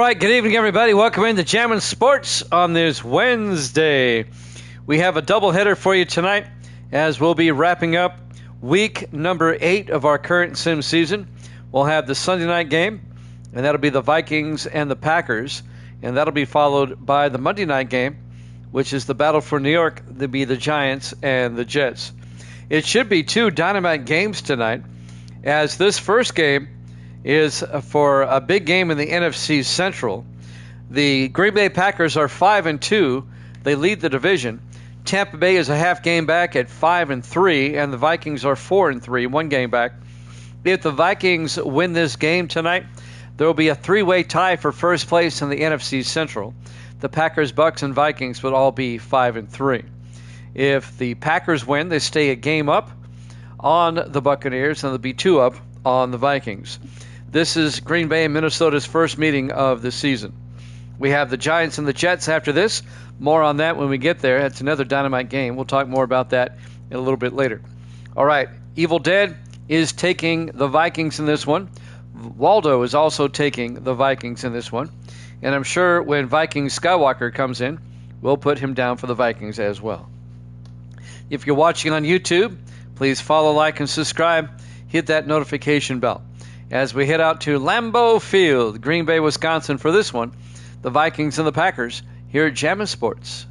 right, good evening, everybody. Welcome into Jammin' Sports on this Wednesday. We have a doubleheader for you tonight as we'll be wrapping up week number 8 of our current sim season. We'll have the Sunday night game, and that'll be the Vikings and the Packers, and that'll be followed by the Monday night game, which is the battle for New York. That'll be the Giants and the Jets. It should be 2 dynamite games tonight, as this first game is for a big game in the NFC Central. The Green Bay Packers are 5-2. They lead the division. Tampa Bay is a half game back at 5-3, and the Vikings are 4-3, 1 game back. If the Vikings win this game tonight, there will be a 3-way tie for first place in the NFC Central. The Packers, Bucks, and Vikings would all be 5-3. If the Packers win, they stay a game up on the Buccaneers, and they'll be 2 up on the Vikings. This is Green Bay and Minnesota's first meeting of the season. We have the Giants and the Jets after this. More on that when we get there. It's another dynamite game. We'll talk more about that a little bit later. All right, Evil Dead is taking the Vikings in this one. Waldo is also taking the Vikings in this one. And I'm sure when Viking Skywalker comes in, we'll put him down for the Vikings as well. If you're watching on YouTube, please follow, like, and subscribe. Hit that notification bell. As we head out to Lambeau Field, Green Bay, Wisconsin, for this one, the Vikings and the Packers here at Jammin' Sports.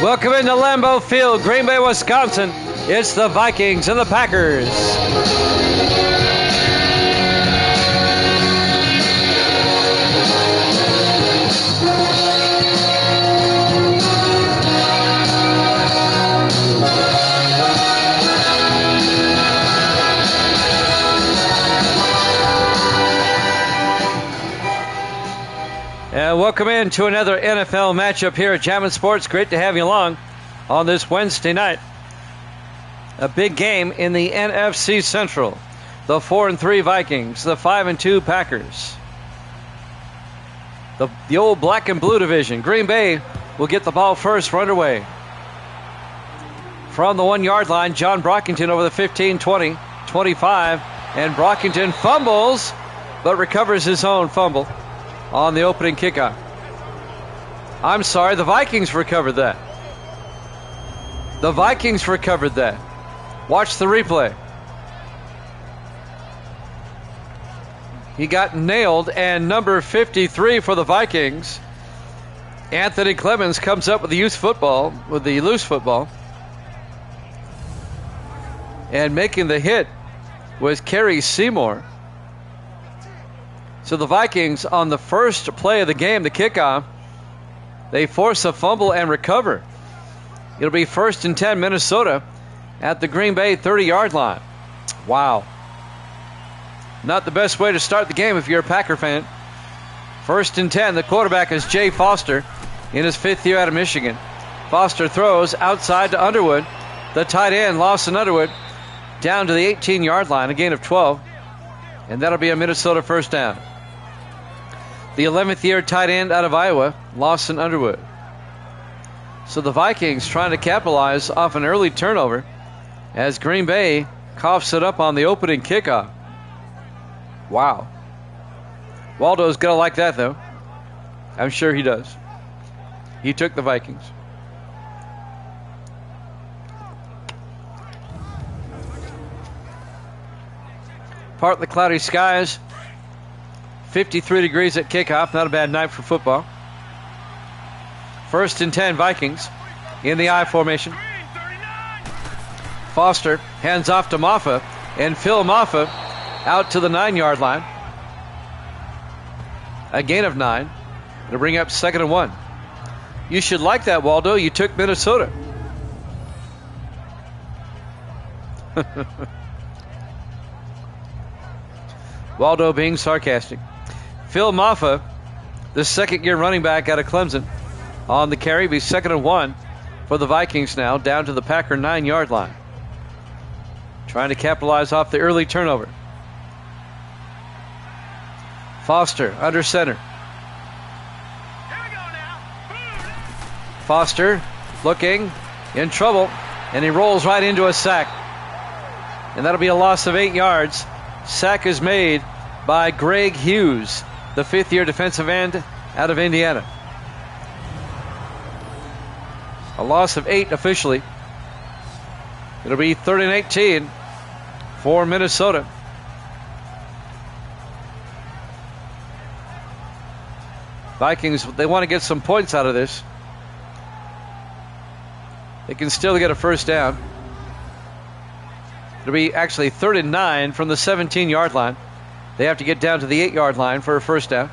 Welcome into Lambeau Field, Green Bay, Wisconsin. It's the Vikings and the Packers. And welcome in to another NFL matchup here at Jammin' Sports. Great to have you along on this Wednesday night. A big game in the NFC Central. The 4-3 Vikings, the 5-2 Packers. The old black and blue division. Green Bay will get the ball first, run away. From the 1-yard line, John Brockington over the 15, 20, 25. And Brockington fumbles, but recovers his own fumble on the opening kickoff. I'm sorry, the Vikings recovered that. The Vikings recovered that. Watch the replay. He got nailed, and number 53 for the Vikings, Anthony Clemens, comes up with the loose football. And making the hit was Kerry Seymour. So the Vikings, on the first play of the game, the kickoff, they force a fumble and recover. It'll be 1st and 10 Minnesota at the Green Bay 30-yard line. Wow. Not the best way to start the game if you're a Packer fan. 1st and 10. The quarterback is Jay Foster in his 5th year out of Michigan. Foster throws outside to Underwood. The tight end, Lawson Underwood, down to the 18-yard line, a gain of 12. And that'll be a Minnesota first down. The 11th year tight end out of Iowa, Lawson Underwood. So the Vikings trying to capitalize off an early turnover as Green Bay coughs it up on the opening kickoff. Wow. Waldo's going to like that, though. I'm sure he does. He took the Vikings. Partly cloudy skies. 53 degrees at kickoff. Not a bad night for football. 1st and 10 Vikings in the I formation. Foster hands off to Maffa, and Phil Maffa out to the 9-yard line. A gain of 9. to bring up 2nd and 1. You should like that, Waldo. You took Minnesota. Waldo being sarcastic. Phil Maffa, the second-year running back out of Clemson, on the carry. Be 2nd and 1 for the Vikings now, down to the Packer 9-yard line. Trying to capitalize off the early turnover. Foster under center. Foster looking in trouble, and he rolls right into a sack. And that'll be a loss of 8 yards. Sack is made by Greg Hughes, the 5th-year defensive end out of Indiana. A loss of 8 officially. It'll be 3rd and 18 for Minnesota. Vikings, they want to get some points out of this. They can still get a first down. It'll be actually 3rd and 9 from the 17-yard line. They have to get down to the 8-yard line for a first down.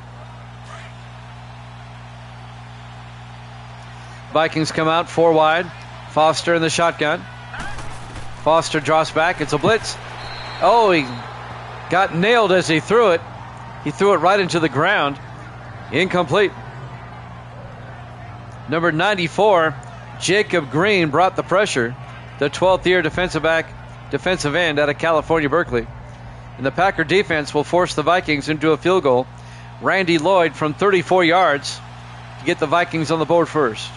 Vikings come out 4 wide. Foster in the shotgun. Foster draws back. It's a blitz. Oh, he got nailed as he threw it. He threw it right into the ground. Incomplete. Number 94, Jacob Green, brought the pressure. The 12th-year defensive end out of California, Berkeley. And the Packer defense will force the Vikings into a field goal. Randy Lloyd from 34 yards to get the Vikings on the board first.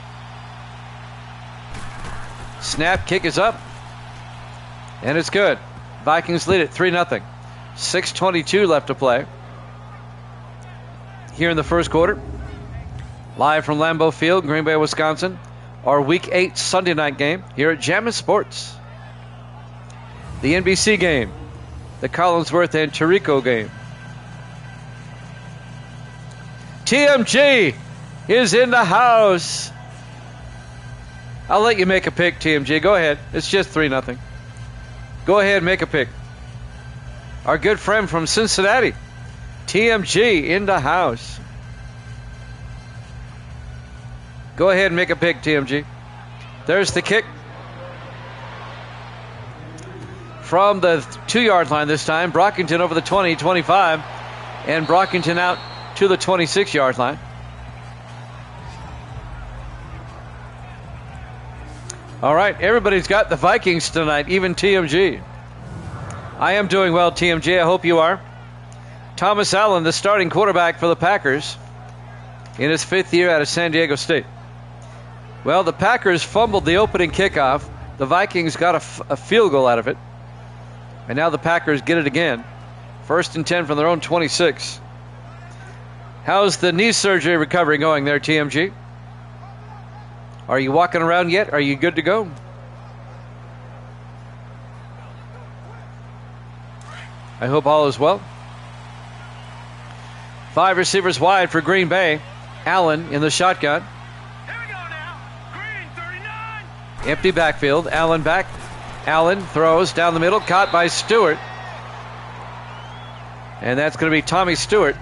Snap, kick is up. And it's good. Vikings lead it 3-0. 6:22 left to play here in the first quarter. Live from Lambeau Field, Green Bay, Wisconsin. Our Week 8 Sunday night game here at Jammin' Sports. The NBC game. The Collinsworth and Tirico game. TMG is in the house. I'll let you make a pick, TMG. Go ahead. It's just 3-0. Go ahead and make a pick. Our good friend from Cincinnati, TMG, in the house. Go ahead and make a pick, TMG. There's the kick. From the 2-yard line this time. Brockington over the 20, 25. And Brockington out to the 26-yard line. All right, everybody's got the Vikings tonight, even TMG. I am doing well, TMG. I hope you are. Thomas Allen, the starting quarterback for the Packers in his 5th year out of San Diego State. Well, the Packers fumbled the opening kickoff. The Vikings got a field goal out of it. And now the Packers get it again. 1st and 10 from their own 26. How's the knee surgery recovery going there, TMG? Are you walking around yet? Are you good to go? I hope all is well. 5 receivers wide for Green Bay. Allen in the shotgun. Here we go now. Green, 39. Empty backfield. Allen back. Allen throws down the middle. Caught by Stewart. And that's going to be Tommy Stewart,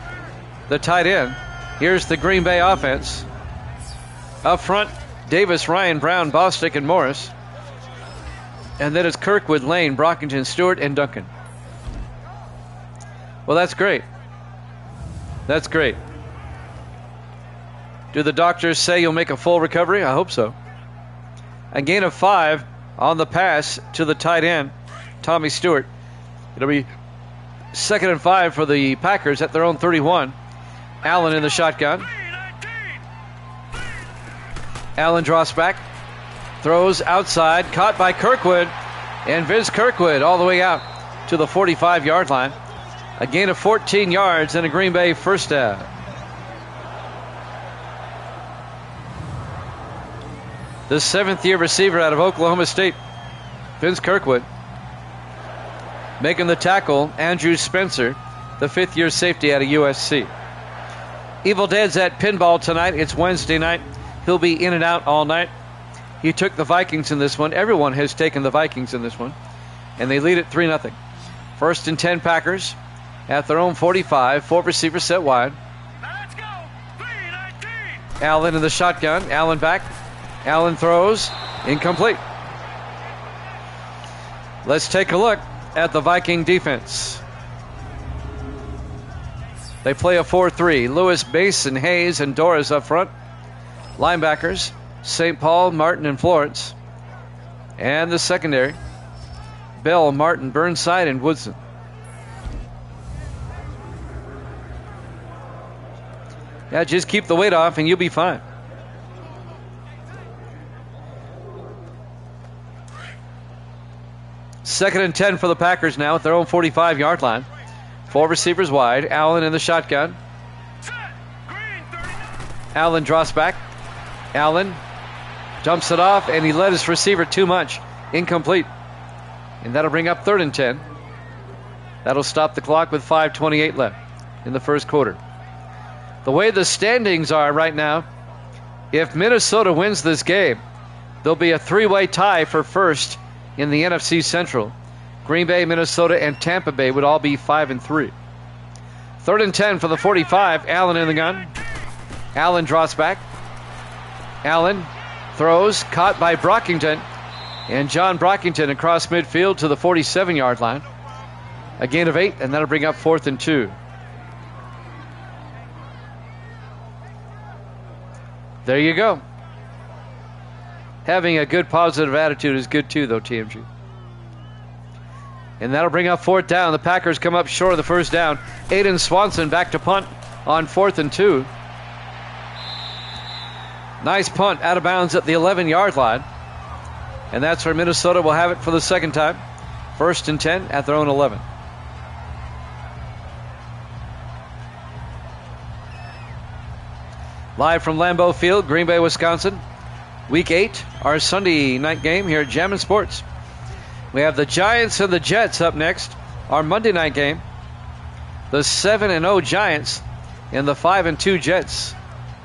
the tight end. Here's the Green Bay offense. Up front, Davis, Ryan, Brown, Bostic, and Morris. And then it's Kirkwood, Lane, Brockington, Stewart, and Duncan. Well, that's great. That's great. Do the doctors say you'll make a full recovery? I hope so. A gain of 5 on the pass to the tight end, Tommy Stewart. It'll be 2nd and 5 for the Packers at their own 31. Allen in the shotgun. Allen draws back. Throws outside. Caught by Kirkwood. And Vince Kirkwood all the way out to the 45-yard line. A gain of 14 yards and a Green Bay first down. The 7th-year receiver out of Oklahoma State, Vince Kirkwood. Making the tackle, Andrew Spencer, the 5th-year safety out of USC. Evil Dead's at pinball tonight. It's Wednesday night. He'll be in and out all night. He took the Vikings in this one. Everyone has taken the Vikings in this one. And they lead it 3-0. 1st and 10 Packers at their own 45. 4 receivers set wide. Now let's go. 3-19. Allen in the shotgun. Allen back. Allen throws. Incomplete. Let's take a look at the Viking defense. They play a 4-3. Lewis, Mason, Hayes, and Doris up front. Linebackers, St. Paul, Martin, and Florence. And the secondary, Bell, Martin, Burnside, and Woodson. Yeah, just keep the weight off and you'll be fine. Second and 10 for the Packers now at their own 45-yard line. 4 receivers wide. Allen in the shotgun. Allen drops back. Allen dumps it off, and he led his receiver too much. Incomplete. And that'll bring up 3rd and 10. That'll stop the clock with 5:28 left in the first quarter. The way the standings are right now, if Minnesota wins this game, there'll be a 3-way tie for first in the NFC Central. Green Bay, Minnesota, and Tampa Bay would all be 5-3. 3rd and 10 for the 45. Allen in the gun. Allen drops back. Allen throws, caught by Brockington. And John Brockington across midfield to the 47-yard line. A gain of 8, and that'll bring up 4th and 2. There you go. Having a good positive attitude is good too, though, TMG. And that'll bring up 4th down. The Packers come up short of the first down. Aiden Swanson back to punt on 4th and 2. Nice punt out of bounds at the 11-yard line. And that's where Minnesota will have it for the second time. 1st and 10 at their own 11. Live from Lambeau Field, Green Bay, Wisconsin. Week 8, our Sunday night game here at Jammin' Sports. We have the Giants and the Jets up next. Our Monday night game. The 7-0 Giants and the 5-2 Jets.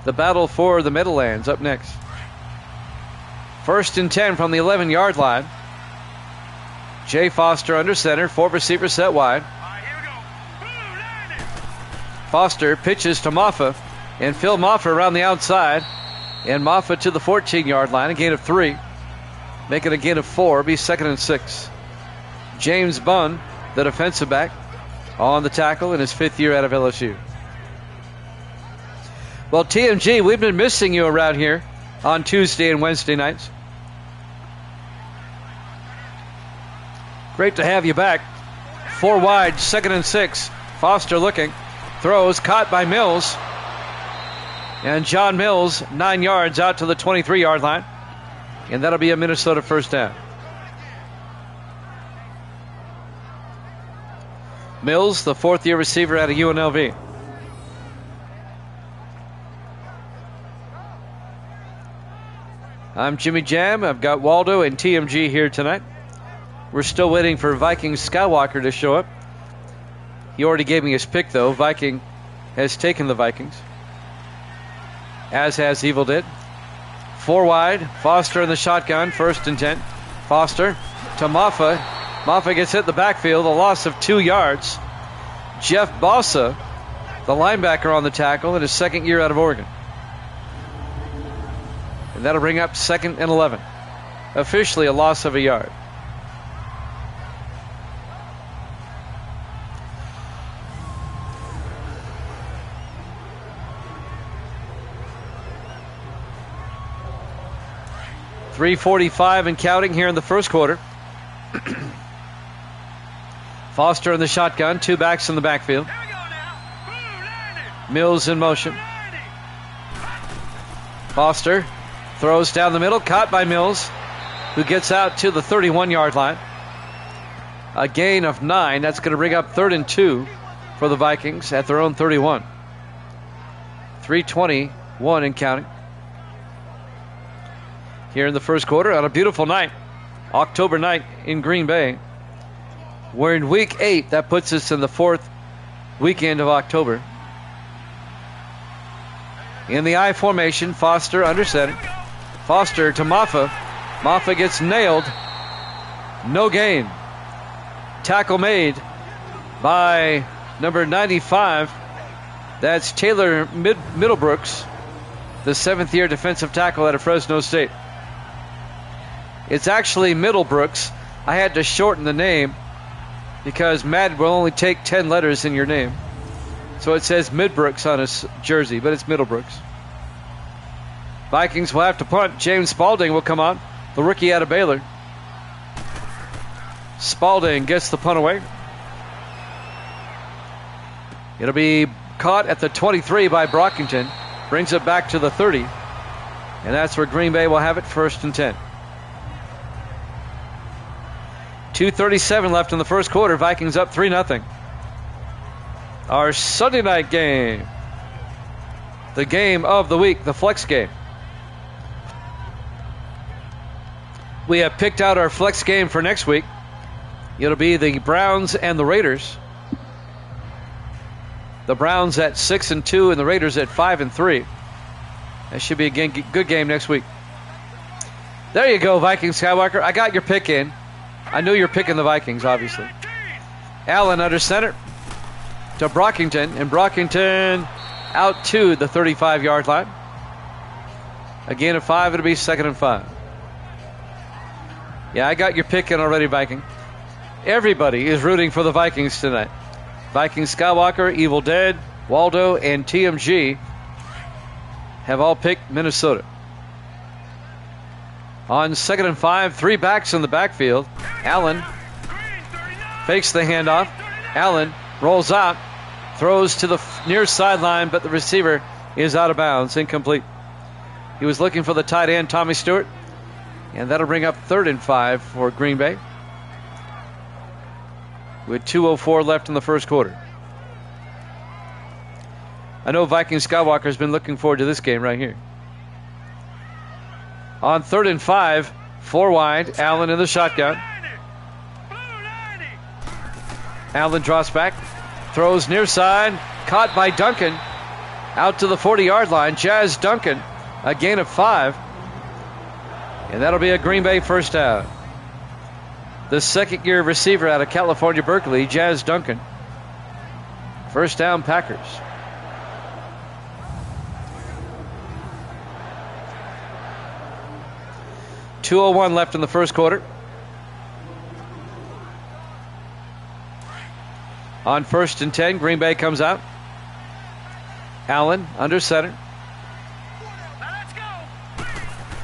The battle for the Meadowlands up next. 1st and 10 from the 11-yard line. Jay Foster under center. 4 receivers set wide. Foster pitches to Moffa. And Phil Moffa around the outside. And Moffa to the 14-yard line. A gain of 3. Make it a gain of 4. Be 2nd and 6. James Bunn, the defensive back, on the tackle in his 5th year out of LSU. Well, TMG, we've been missing you around here on Tuesday and Wednesday nights. Great to have you back. 4 wide, 2nd and 6. Foster looking. Throws, caught by Mills. And John Mills, 9 yards out to the 23-yard line. And that'll be a Minnesota first down. Mills, the 4th-year receiver out of UNLV. I'm Jimmy Jam. I've got Waldo and TMG here tonight. We're still waiting for Viking Skywalker to show up. He already gave me his pick, though. Viking has taken the Vikings, as has Evil Dead. 4 wide. Foster in the shotgun. 1st and 10. Foster to Moffa. Moffa gets hit in the backfield. A loss of 2 yards. Jeff Bossa, the linebacker, on the tackle in his 2nd year out of Oregon. And that'll bring up 2nd and 11. Officially a loss of a yard. .345 and counting here in the first quarter. Foster in the shotgun. 2 backs in the backfield. Mills in motion. Foster throws down the middle. Caught by Mills, who gets out to the 31-yard line. A gain of 9. That's going to bring up 3rd and 2 for the Vikings at their own 31. 3:21 and counting here in the first quarter on a beautiful night, October night in Green Bay. We're in week 8. That puts us in the 4th weekend of October. In the I formation, Foster under center. Foster to Moffa. Moffa gets nailed. No gain. Tackle made by number 95. That's Taylor Middlebrooks. the 7th-year defensive tackle out of Fresno State. It's actually Middlebrooks. I had to shorten the name because Madden will only take 10 letters in your name. So it says Midbrooks on his jersey, but it's Middlebrooks. Vikings will have to punt. James Spalding will come on, the rookie out of Baylor. Spalding gets the punt away. It'll be caught at the 23 by Brockington. Brings it back to the 30. And that's where Green Bay will have it, 1st and 10. 2:37 left in the first quarter. Vikings up 3-0. Our Sunday night game. The game of the week, the flex game. We have picked out our flex game for next week. It'll be the Browns and the Raiders. The Browns at 6-2 and the Raiders at 5-3. That should be a good game next week. There you go, Viking Skywalker. I got your pick in. I knew you're picking the Vikings, obviously. Allen under center to Brockington, and Brockington out to the 35-yard line. A gain of 5, it'll be 2nd and 5. Yeah, I got your pick in already, Viking. Everybody is rooting for the Vikings tonight. Viking Skywalker, Evil Dead, Waldo, and TMG have all picked Minnesota. On 2nd and 5, 3 backs in the backfield. Allen fakes the handoff. Allen rolls out, throws to the near sideline, but the receiver is out of bounds, incomplete. He was looking for the tight end, Tommy Stewart, and that'll bring up 3rd and 5 for Green Bay, with 2:04 left in the first quarter. I know Viking Skywalker has been looking forward to this game right here. On 3rd and 5, 4 wide, Allen in the shotgun. Allen drops back, throws near side, caught by Duncan, out to the 40-yard line. Jazz Duncan, a gain of 5, and that'll be a Green Bay first down. The 2nd-year receiver out of California, Berkeley, Jazz Duncan. First down, Packers. .201 left in the first quarter. On 1st and 10, Green Bay comes out. Allen under center.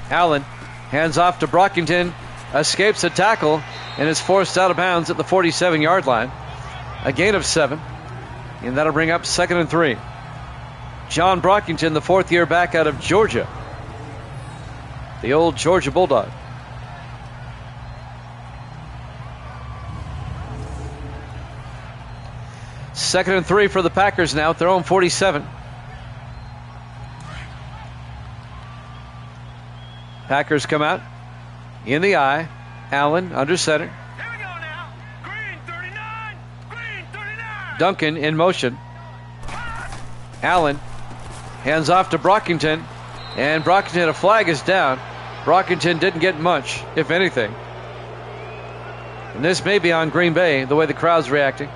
Allen hands off to Brockington, escapes a tackle, and is forced out of bounds at the 47-yard line. A gain of 7, and that'll bring up 2nd and 3. John Brockington, the 4th-year back out of Georgia. The old Georgia Bulldog. Second and 3 for the Packers now at their own 47. Packers come out in the eye. Allen under center. Here we go now. Green 39. Green 39. Duncan in motion. Allen hands off to Brockington, and Brockington, a flag is down. Brockington didn't get much, if anything. And this may be on Green Bay, the way the crowd's reacting.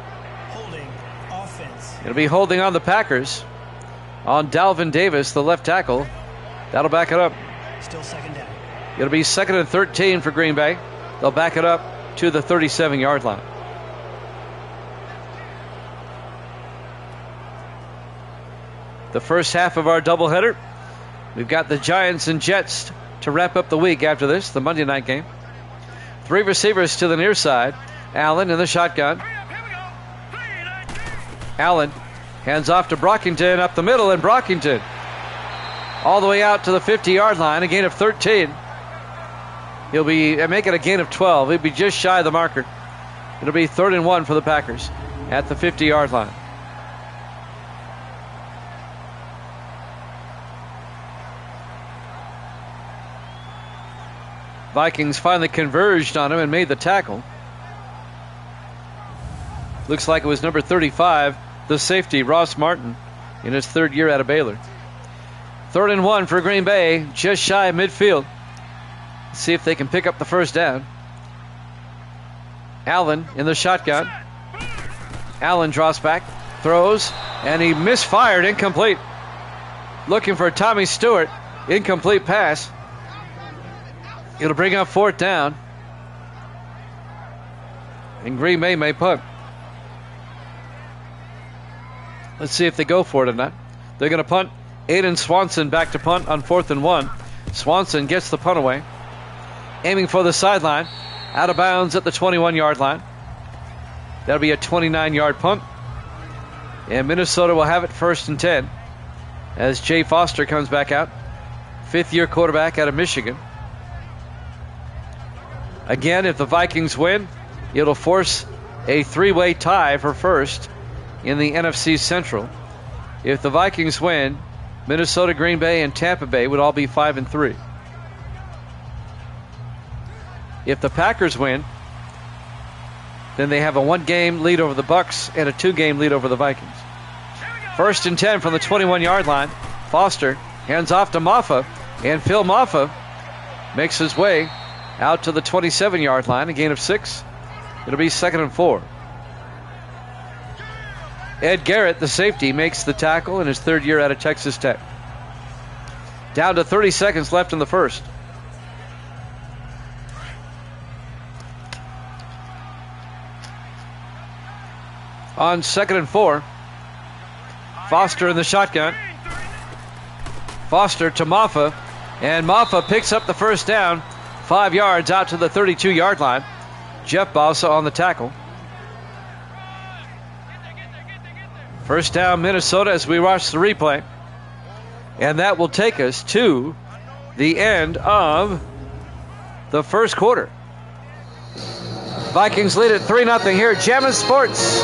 Holding offense. It'll be holding on the Packers. On Dalvin Davis, the left tackle. That'll back it up. Still 2nd down. It'll be 2nd and 13 for Green Bay. They'll back it up to the 37-yard line. The first half of our doubleheader. We've got the Giants and Jets to wrap up the week after this, the Monday night game. 3 receivers to the near side. Allen in the shotgun. Allen hands off to Brockington up the middle, and Brockington all the way out to the 50-yard line, a gain of 13. He'll be making a gain of 12. He'll be just shy of the marker. It'll be 3rd and 1 for the Packers at the 50-yard line. Vikings finally converged on him and made the tackle. Looks like it was number 35, the safety, Ross Martin, in his 3rd year out of Baylor. 3rd and 1 for Green Bay, just shy of midfield. Let's see if they can pick up the first down. Allen in the shotgun. Allen drops back, throws, and he misfired, incomplete. looking for Tommy Stewart. Incomplete pass. It'll bring up 4th down. And Green Bay may punt. Let's see if they go for it or not. They're going to punt. Aiden Swanson back to punt on 4th and 1. Swanson gets the punt away. Aiming for the sideline. Out of bounds at the 21-yard line. That'll be a 29-yard punt. And Minnesota will have it 1st and 10 as Jay Foster comes back out. 5th-year quarterback out of Michigan. Again, if the Vikings win, it'll force a 3-way tie for 1st in the NFC Central. If the Vikings win, Minnesota, Green Bay, and Tampa Bay would all be 5 and 3. If the Packers win, then they have a 1-game lead over the Bucks and a 2-game lead over the Vikings. 1st and 10 from the 21-yard line. Foster hands off to Maffa, and Phil Maffa makes his way out to the 27-yard line, a gain of 6. It'll be 2nd and 4. Ed Garrett, the safety, makes the tackle in his 3rd year out of Texas Tech. Down to 30 seconds left in the first. On 2nd and 4, Foster in the shotgun. Foster to Maffa, and Maffa picks up the 1st down, 5 yards out to the 32-yard line. Jeff Bossa on the tackle. 1st down Minnesota as we watch the replay. And that will take us to the end of the first quarter. Vikings lead at 3-0 here at Jammin' Sports.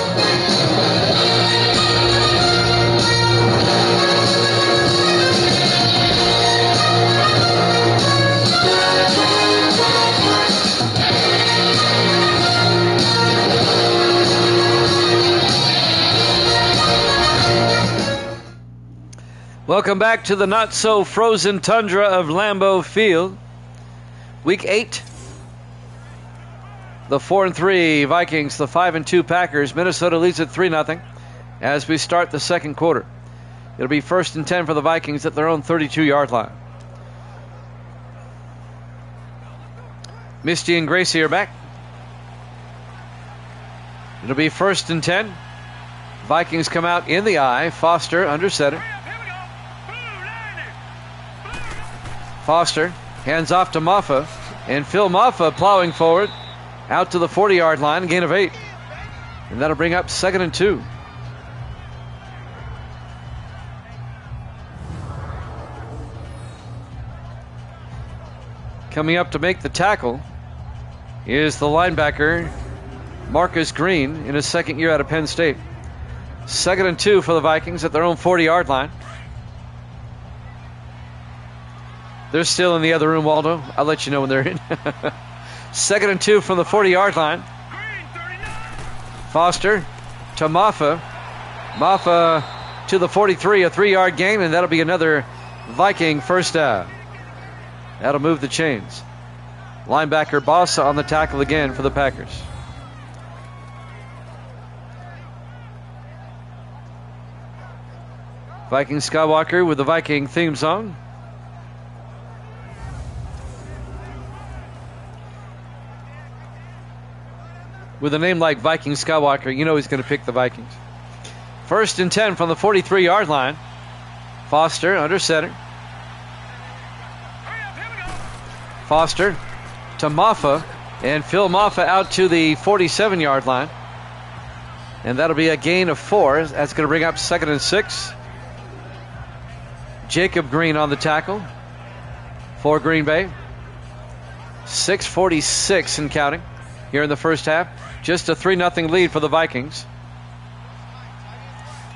Welcome back to the not-so-frozen tundra of Lambeau Field. Week 8. The 4-3 Vikings, the 5-2 Packers. Minnesota leads at 3-0 as we start the second quarter. It'll be 1st and 10 for the Vikings at their own 32-yard line. Misty and Gracie are back. It'll be 1st and 10. Vikings come out in the eye. Foster under center. Foster hands off to Maffa, and Phil Maffa plowing forward out to the 40-yard line, gain of 8. And that'll bring up 2nd and 2. Coming up to make the tackle is the linebacker Marcus Green in his 2nd year out of Penn State. 2nd and 2 for the Vikings at their own 40-yard line. They're still in the other room, Waldo. I'll let you know when they're in. 2nd and 2 from the 40-yard line. Foster to Maffa. Maffa to the 43, a 3-yard gain, and that'll be another Viking 1st down. That'll move the chains. Linebacker Bossa on the tackle again for the Packers. Viking Skywalker with the Viking theme song. With a name like Viking Skywalker, you know he's going to pick the Vikings. 1st and 10 from the 43-yard line. Foster under center. Foster to Maffa, and Phil Maffa out to the 47-yard line. And that'll be a gain of 4. That's going to bring up 2nd and 6. Jacob Green on the tackle for Green Bay. 6:46 and counting here in the first half. Just a 3-0 lead for the Vikings.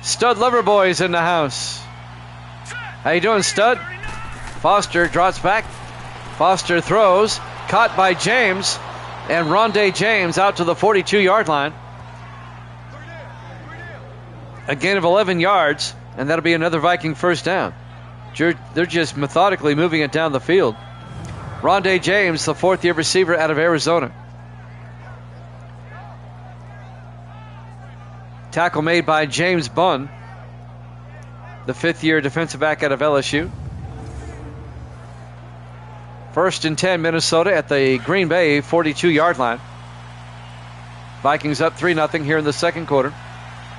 Stud Loverboy's in the house. How you doing, Stud? Foster drops back. Foster throws. Caught by James. And Rondé James out to the 42-yard line. A gain of 11 yards. And that'll be another Viking 1st down. They're just methodically moving it down the field. Rondé James, the 4th-year receiver out of Arizona. Tackle made by James Bunn. the fifth-year defensive back out of LSU. 1st and 10, Minnesota at the Green Bay 42-yard line. Vikings up 3-0 here in the second quarter.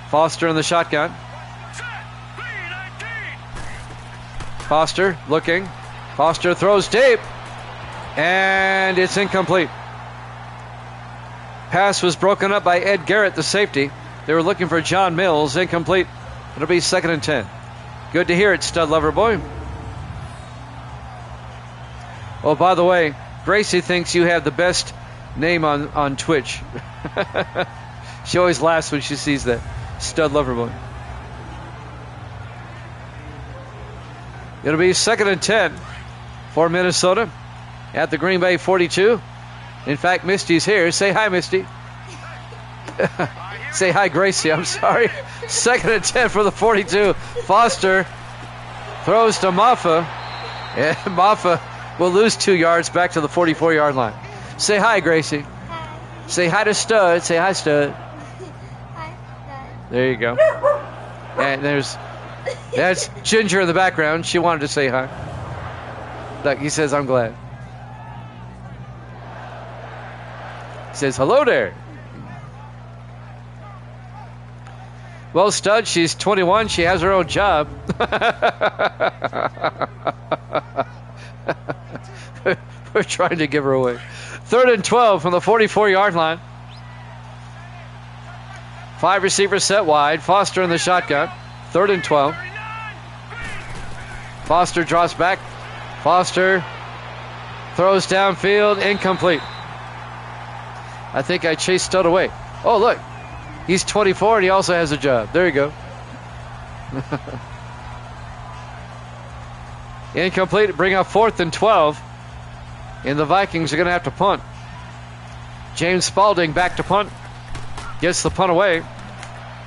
Foster in the shotgun. Foster looking. Foster throws deep. And it's incomplete. Pass was broken up by Ed Garrett, the safety. They were looking for John Mills. Incomplete. It'll be 2nd and 10. Good to hear it, Stud Lover Boy. Oh, by the way, Gracie thinks you have the best name on Twitch. She always laughs when she sees that. Stud Lover Boy. It'll be 2nd and 10 for Minnesota at the Green Bay 42. In fact, Misty's here. Say hi, Misty. Say hi, Gracie. I'm sorry. 2nd and 10 for the 42. Foster throws to Maffa. And Maffa will lose 2 yards back to the 44-yard line. Say hi, Gracie. Hi. Say hi to Stud. Say hi, Stud. Hi, Dad. There you go. And that's Ginger in the background. She wanted to say hi. Look, he says, I'm glad. He says, hello there. Well, Stud, she's 21. She has her own job. We're trying to give her away. 3rd and 12 from the 44-yard line. 5 receivers set wide. Foster in the shotgun. 3rd and 12. Foster drops back. Foster throws downfield. Incomplete. I think I chased Stud away. Oh, look. He's 24 and he also has a job. There you go. Incomplete. Bring up 4th and 12. And the Vikings are going to have to punt. James Spalding back to punt. Gets the punt away.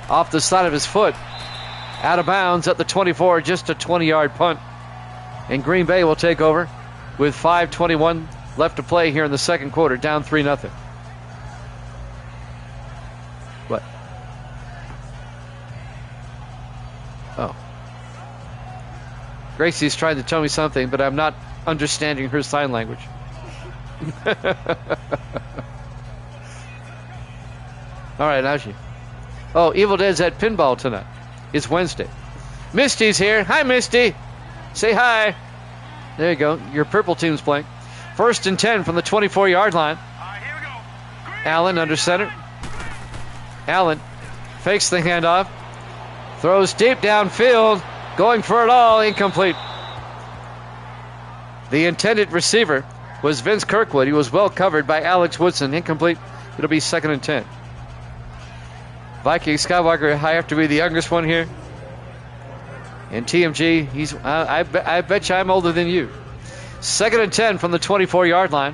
Off the side of his foot. Out of bounds at the 24. Just a 20-yard punt. And Green Bay will take over with 5:21 left to play here in the second quarter. Down 3-0. What? Oh. Gracie's trying to tell me something, but I'm not understanding her sign language. All right, how's she? Oh, Evil Dead's at pinball tonight. It's Wednesday. Misty's here. Hi, Misty. Say hi. There you go. Your purple team's playing. 1st and 10 from the 24-yard line. Here we go. Allen under center. Allen fakes the handoff. Throws deep downfield. Going for it all. Incomplete. The intended receiver was Vince Kirkwood. He was well covered by Alex Woodson. Incomplete. It'll be 2nd and 10. Viking Skywalker, I have to be the youngest one here. And TMG, I bet you I'm older than you. 2nd and 10 from the 24-yard line.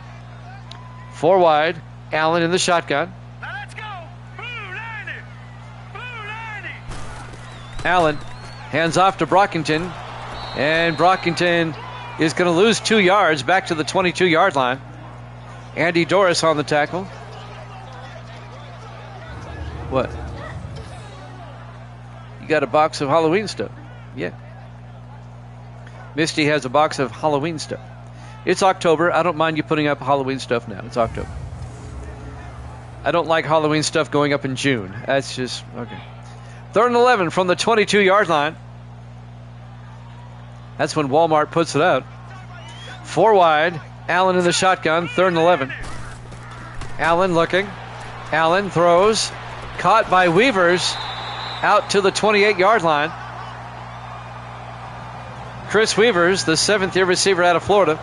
4 wide. Allen in the shotgun. Now let's go. Blue 90. Blue 90. Allen hands off to Brockington. And Brockington is going to lose 2 yards back to the 22-yard line. Andy Doris on the tackle. What? You got a box of Halloween stuff. Yeah. Misty has a box of Halloween stuff. It's October. I don't mind you putting up Halloween stuff now. It's October. I don't like Halloween stuff going up in June. That's just, okay. 3rd and 11 from the 22-yard line. That's when Walmart puts it out. 4 wide. Allen in the shotgun. 3rd and 11. Allen looking. Allen throws. Caught by Weavers. Out to the 28-yard line. Chris Weavers, the 7th-year receiver out of Florida.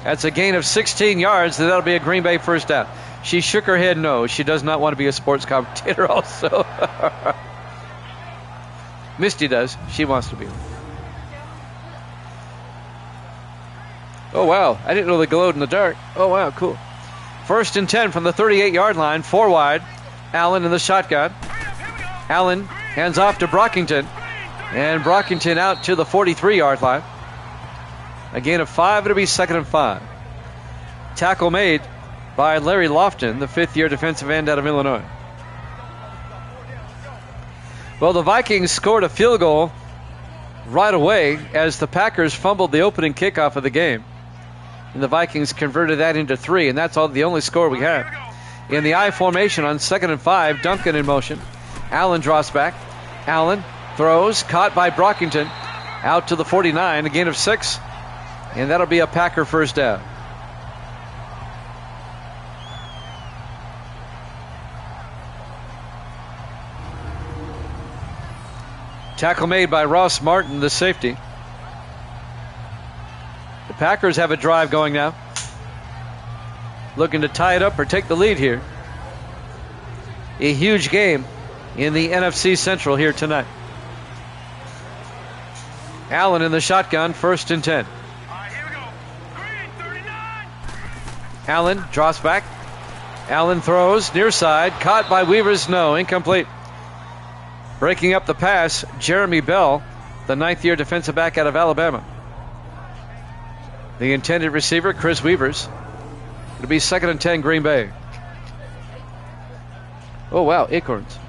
That's a gain of 16 yards, and that'll be a Green Bay first down. She shook her head no. She does not want to be a sports commentator also. Misty does. She wants to be. Oh, wow. I didn't know they glowed in the dark. Oh, wow. Cool. 1st and 10 from the 38-yard line. 4 wide. Allen in the shotgun. Allen hands off to Brockington. And Brockington out to the 43-yard line. A gain of 5. It'll be 2nd and 5. Tackle made by Larry Lofton, the fifth-year defensive end out of Illinois. Well, the Vikings scored a field goal right away as the Packers fumbled the opening kickoff of the game. And the Vikings converted that into 3, and that's the only score we have. In the I formation on 2nd and 5, Duncan in motion. Allen drops back. Allen throws, caught by Brockington. Out to the 49, a gain of 6. And that'll be a Packer first down. Tackle made by Ross Martin, the safety. The Packers have a drive going now. Looking to tie it up or take the lead here. A huge game in the NFC Central here tonight. Allen in the shotgun, 1st and 10. Here we go. Green 39. Allen drops back. Allen throws near side, caught by Weavers. No, incomplete. Breaking up the pass, Jeremy Bell, the 9th-year defensive back out of Alabama. The intended receiver, Chris Weavers. It'll be 2nd and 10, Green Bay. Oh, wow, acorns.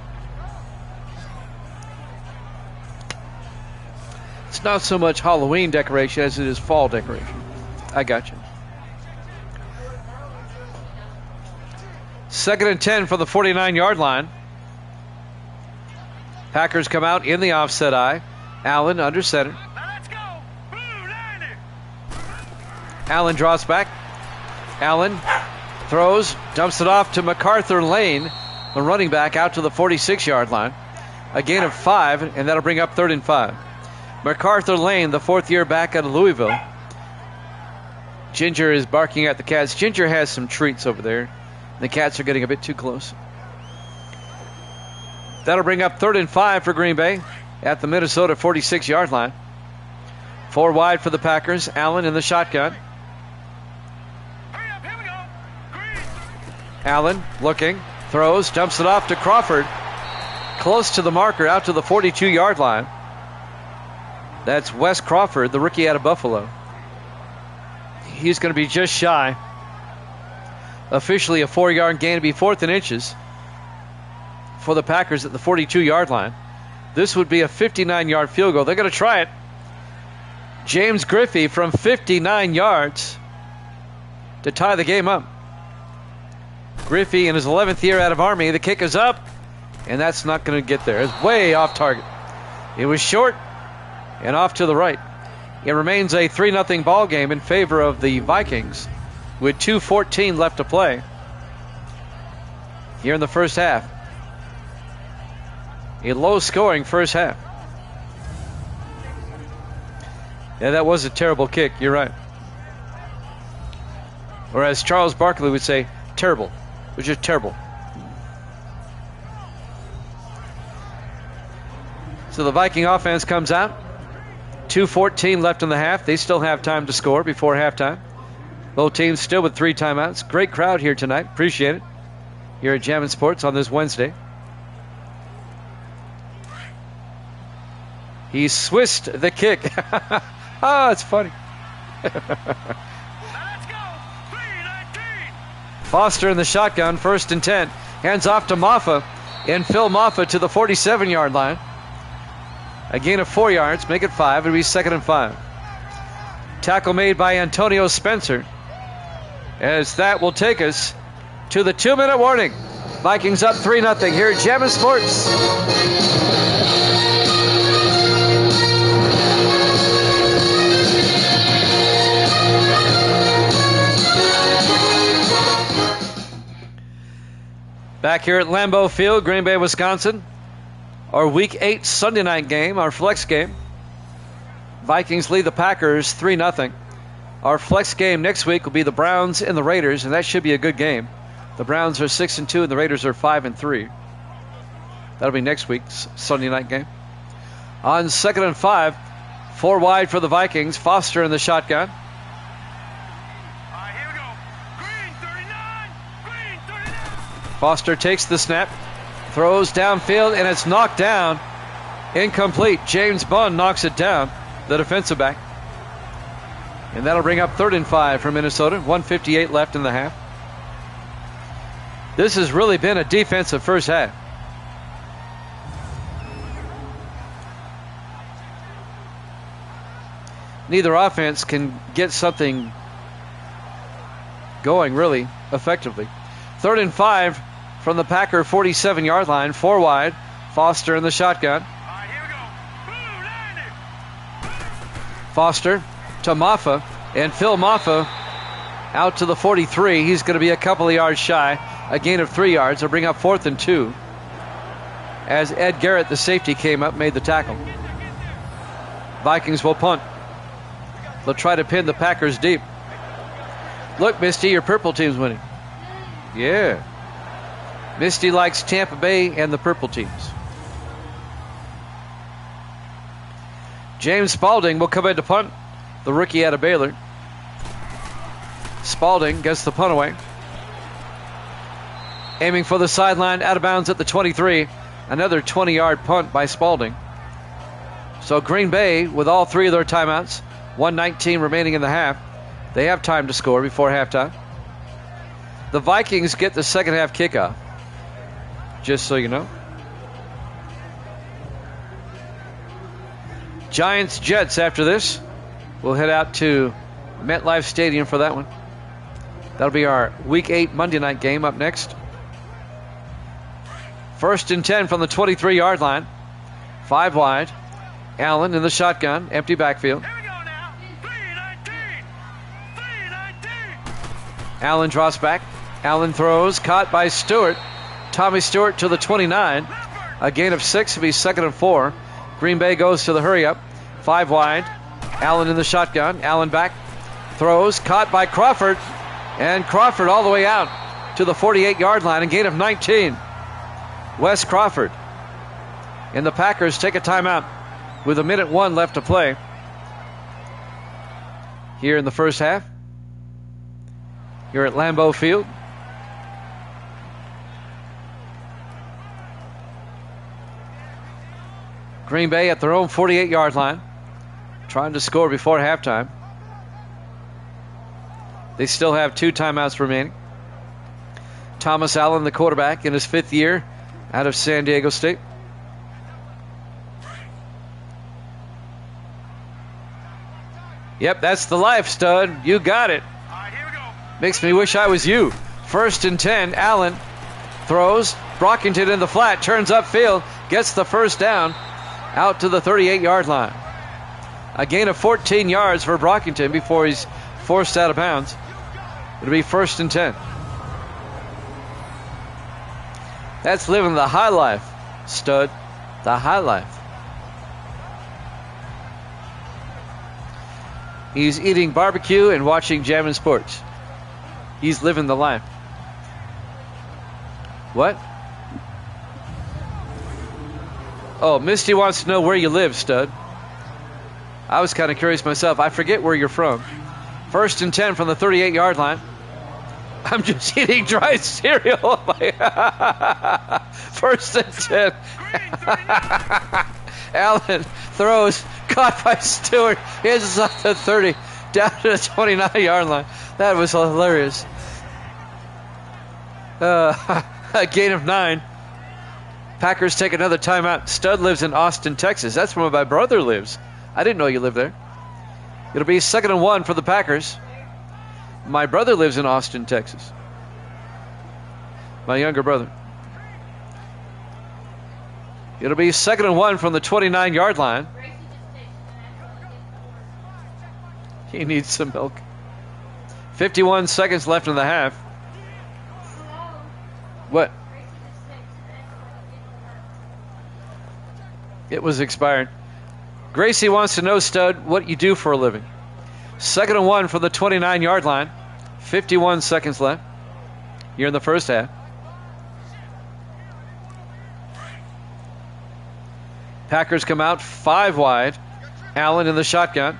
It's not so much Halloween decoration as it is fall decoration. I got you. 2nd and 10 from the 49-yard line. Packers come out in the offset eye. Allen under center. Now let's go. Blue landing. Allen drops back. Allen throws, dumps it off to MacArthur Lane, the running back, out to the 46-yard line. A gain of 5, and that'll bring up 3rd and 5. MacArthur Lane, the 4th-year back out of Louisville. Ginger is barking at the Cats. Ginger has some treats over there. The Cats are getting a bit too close. That'll bring up 3rd and 5 for Green Bay at the Minnesota 46-yard line. 4 wide for the Packers. Allen in the shotgun. Hurry up. Here we go. Green. Allen looking, throws, dumps it off to Crawford. Close to the marker, out to the 42-yard line. That's Wes Crawford, the rookie out of Buffalo. He's going to be just shy. Officially a 4-yard gain, to be 4th and inches for the Packers at the 42-yard line. This would be a 59-yard field goal. They're going to try it. James Griffey from 59 yards to tie the game up. Griffey in his 11th year out of Army. The kick is up, and that's not going to get there. It's way off target. It was short and off to the right. It remains a 3-0 ball game in favor of the Vikings with 2:14 left to play here in the first half. A low-scoring first half. Yeah, that was a terrible kick. You're right. Or as Charles Barkley would say, terrible. It was just terrible. So the Viking offense comes out. 2:14 left in the half. They still have time to score before halftime. Both teams still with 3 timeouts. Great crowd here tonight. Appreciate it. Here at Jammin' Sports on this Wednesday. He swissed the kick. Oh, it's funny. Now let's go. 319. Foster in the shotgun, 1st and 10. Hands off to Maffa. And Phil Maffa to the 47-yard line. A gain of 4 yards, make it 5. It'll be 2nd and 5. Tackle made by Antonio Spencer. As that will take us to the 2-minute warning. Vikings up 3-0 here at Jammin' Sports. Back here at Lambeau Field, Green Bay, Wisconsin. Our Week 8 Sunday night game, our flex game. Vikings lead the Packers 3-0. Our flex game next week will be the Browns and the Raiders, and that should be a good game. The Browns are 6-2, and the Raiders are 5-3. That'll be next week's Sunday night game. On 2nd and 5, 4 wide for the Vikings. Foster in the shotgun. Here we go. Green 39. Green 39. Foster takes the snap, throws downfield, and it's knocked down. Incomplete. James Bunn knocks it down, the defensive back. And that'll bring up 3rd and 5 for Minnesota. 1:58 left in the half. This has really been a defensive first half. Neither offense can get something going really effectively. 3rd and 5 from the Packer 47-yard line, 4 wide. Foster in the shotgun. All right, here we go. Blue 90. Foster to Maffa, and Phil Maffa out to the 43. He's going to be a couple of yards shy. A gain of 3 yards. They'll bring up 4th and 2. As Ed Garrett, the safety, came up, made the tackle. Vikings will punt. They'll try to pin the Packers deep. Look, Misty, your purple team's winning. Yeah. Misty likes Tampa Bay and the purple teams. James Spalding will come in to punt. The rookie out of Baylor. Spalding gets the punt away. Aiming for the sideline, out of bounds at the 23. Another 20-yard punt by Spalding. So Green Bay, with all 3 of their timeouts, 1:19 remaining in the half, they have time to score before halftime. The Vikings get the second half kickoff, just so you know. Giants Jets after this. We'll head out to MetLife Stadium for that one. That'll be our Week 8 Monday night game up next. 1st and 10 from the 23-yard line. 5 wide. Allen in the shotgun. Empty backfield. Here we go now. 319. 319. Allen draws back. Allen throws. Caught by Stewart. Tommy Stewart to the 29. A gain of 6 will be 2nd and 4. Green Bay goes to the hurry up. 5 wide. Allen in the shotgun. Allen back. Throws. Caught by Crawford. And Crawford all the way out to the 48-yard line. A gain of 19. Wes Crawford. And the Packers take a timeout with 1:01 left to play here in the first half. Here at Lambeau Field. Green Bay at their own 48-yard line, trying to score before halftime. They still have 2 timeouts remaining. Thomas Allen, the quarterback, in his 5th year out of San Diego State. Yep, that's the life, stud. You got it. All right, here we go. Makes me wish I was you. 1st and 10. Allen throws. Brockington in the flat. Turns upfield. Gets the first down. Out to the 38-yard line. A gain of 14 yards for Brockington before he's forced out of bounds. It'll be 1st and 10. That's living the high life, stud. The high life. He's eating barbecue and watching Jammin' Sports. He's living the life. What? Oh, Misty wants to know where you live, stud. I was kind of curious myself. I forget where you're from. 1st and 10 from the 38-yard line. I'm just eating dry cereal. 1st and 10. Allen throws. Caught by Stewart. He's on the 30. Down to the 29-yard line. That was hilarious. A gain of 9. Packers take another timeout. Stud lives in Austin, Texas. That's where my brother lives. I didn't know you lived there. It'll be 2nd and 1 for the Packers. My brother lives in Austin, Texas. My younger brother. It'll be 2nd and 1 from the 29-yard line. He needs some milk. 51 seconds left in the half. What? It was expired. Gracie wants to know, stud, what you do for a living. 2nd and 1 from the 29-yard line. 51 seconds left here in the first half. Packers come out 5 wide. Allen in the shotgun.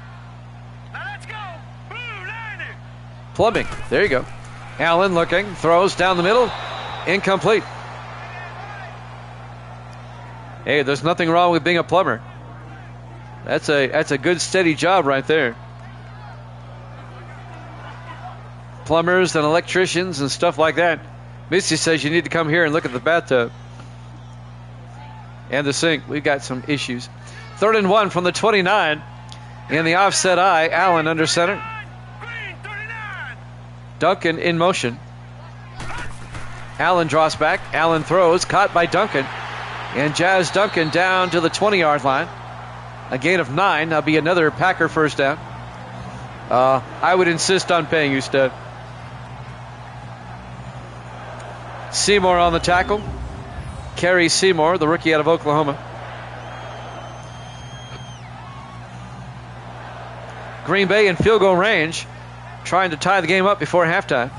Now let's go. Blue 90. Plumbing. There you go. Allen looking. Throws down the middle. Incomplete. Hey, there's nothing wrong with being a plumber. That's a good steady job right there. Plumbers and electricians and stuff like that Misty says you need to come here and look at the bathtub and the sink. We've got some issues. 3rd and 1 from the 29. In the offset eye, Allen under center. Green 39. Duncan in motion. Allen draws back. Allen throws, caught by Duncan. And Jazz Duncan down to the 20-yard line. A gain of 9. That'll be another Packer first down. I would insist on paying you, stud. Seymour on the tackle. Kerry Seymour, the rookie out of Oklahoma. Green Bay in field goal range, trying to tie the game up before halftime.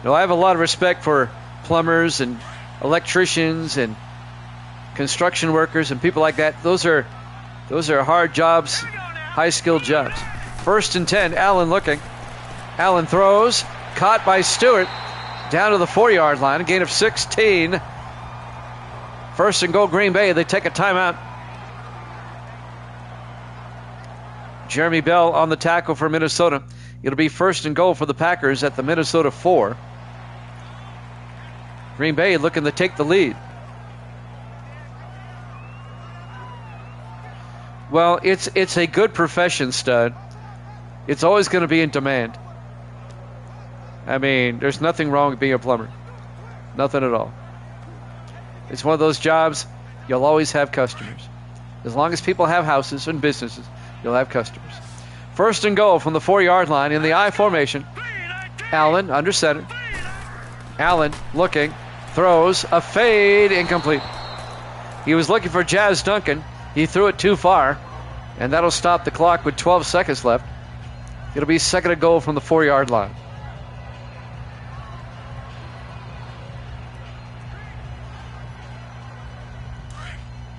I have a lot of respect for plumbers and electricians and construction workers and people like that. Those are hard jobs, high-skilled jobs. 1st and 10, Allen looking. Allen throws, caught by Stewart, down to the 4-yard line, a gain of 16. 1st and goal, Green Bay. They take a timeout. Jeremy Bell on the tackle for Minnesota. It'll be 1st and goal for the Packers at the Minnesota 4. Green Bay looking to take the lead. Well, it's a good profession, stud. It's always going to be in demand. I mean, there's nothing wrong with being a plumber. Nothing at all. It's one of those jobs you'll always have customers. As long as people have houses and businesses, you'll have customers. 1st and goal from the 4-yard line in the I formation. Allen under center. Allen looking, throws, a fade, incomplete. He was looking for Jazz Duncan. He threw it too far, and that'll stop the clock with 12 seconds left. It'll be 2nd and goal from the 4-yard line.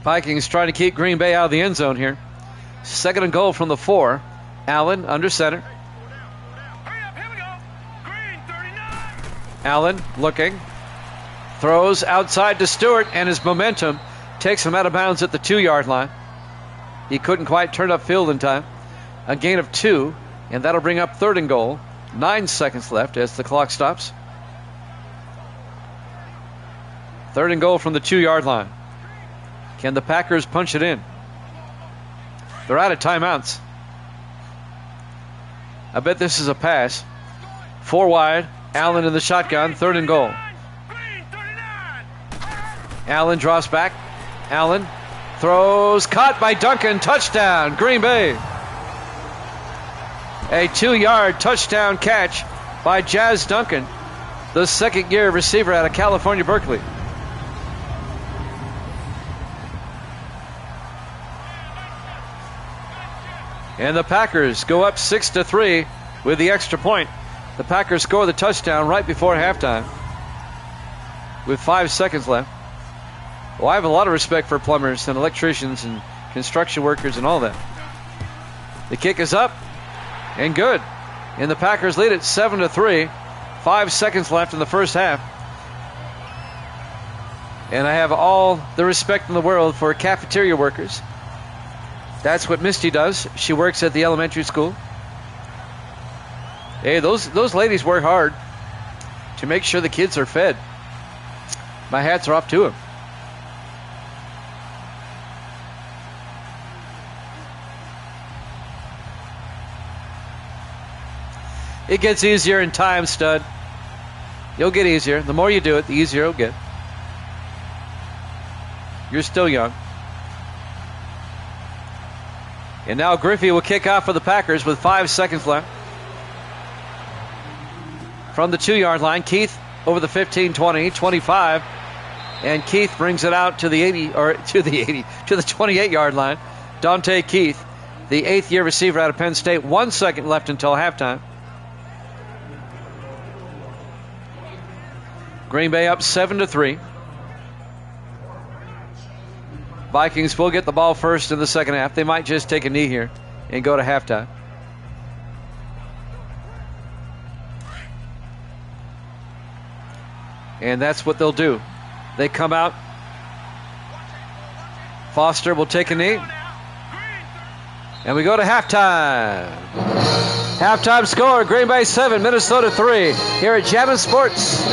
Vikings trying to keep Green Bay out of the end zone here. 2nd and goal from the 4. Allen under center. Hurry up, here we go. Green 39. Allen looking. Throws outside to Stewart, and his momentum takes him out of bounds at the 2-yard line. He couldn't quite turn upfield in time. A gain of 2, and that'll bring up 3rd and goal. 9 seconds left as the clock stops. 3rd and goal from the 2-yard line. Can the Packers punch it in? They're out of timeouts. I bet this is a pass. 4 wide. Allen in the shotgun. 3rd and goal. Green 39. Allen draws back. Allen throws. Caught by Duncan. Touchdown. Green Bay. A 2-yard touchdown catch by Jazz Duncan, the 2nd-year receiver out of California, Berkeley. And the Packers go up 6-3 with the extra point. The Packers score the touchdown right before halftime with 5 seconds left. Well, I have a lot of respect for plumbers and electricians and construction workers and all that. The kick is up and good. And the Packers lead it 7-3. 5 seconds left in the first half. And I have all the respect in the world for cafeteria workers. That's what Misty does. She works at the elementary school. Hey, those ladies work hard to make sure the kids are fed. My hats are off to them. It gets easier in time, stud. You'll get easier. The more you do it, the easier it'll get. You're still young. And now Griffey will kick off for the Packers with 5 seconds left. From the 2-yard line, Keith over the 15, 20, 25. And Keith brings it out to the 80, or to the 28-yard line. Dante Keith, the 8th-year receiver out of Penn State. 1 second left until halftime. Green Bay up 7-3. Vikings will get the ball first in the second half. They might just take a knee here and go to halftime. And that's what they'll do. They come out. Foster will take a knee. And we go to halftime. Halftime score, Green Bay 7, Minnesota 3, here at Jammin' Sports.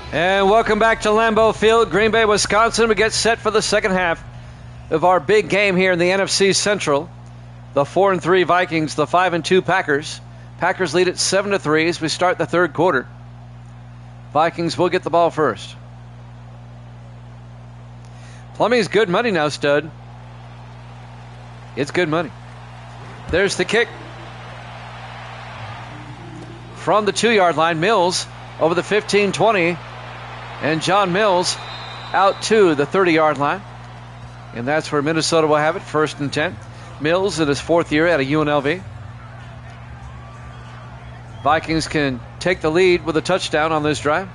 And welcome back to Lambeau Field, Green Bay, Wisconsin. We get set for the second half of our big game here in the NFC Central. The 4-3 Vikings, the 5-2 Packers. Packers lead at 7-3 as we start the third quarter. Vikings will get the ball first. Plumbing's good money now, stud. It's good money. There's the kick. From the 2-yard line, Mills over the 15-20. And John Mills out to the 30-yard line. And that's where Minnesota will have it, 1st and 10. Mills in his 4th year at a UNLV. Vikings can take the lead with a touchdown on this drive.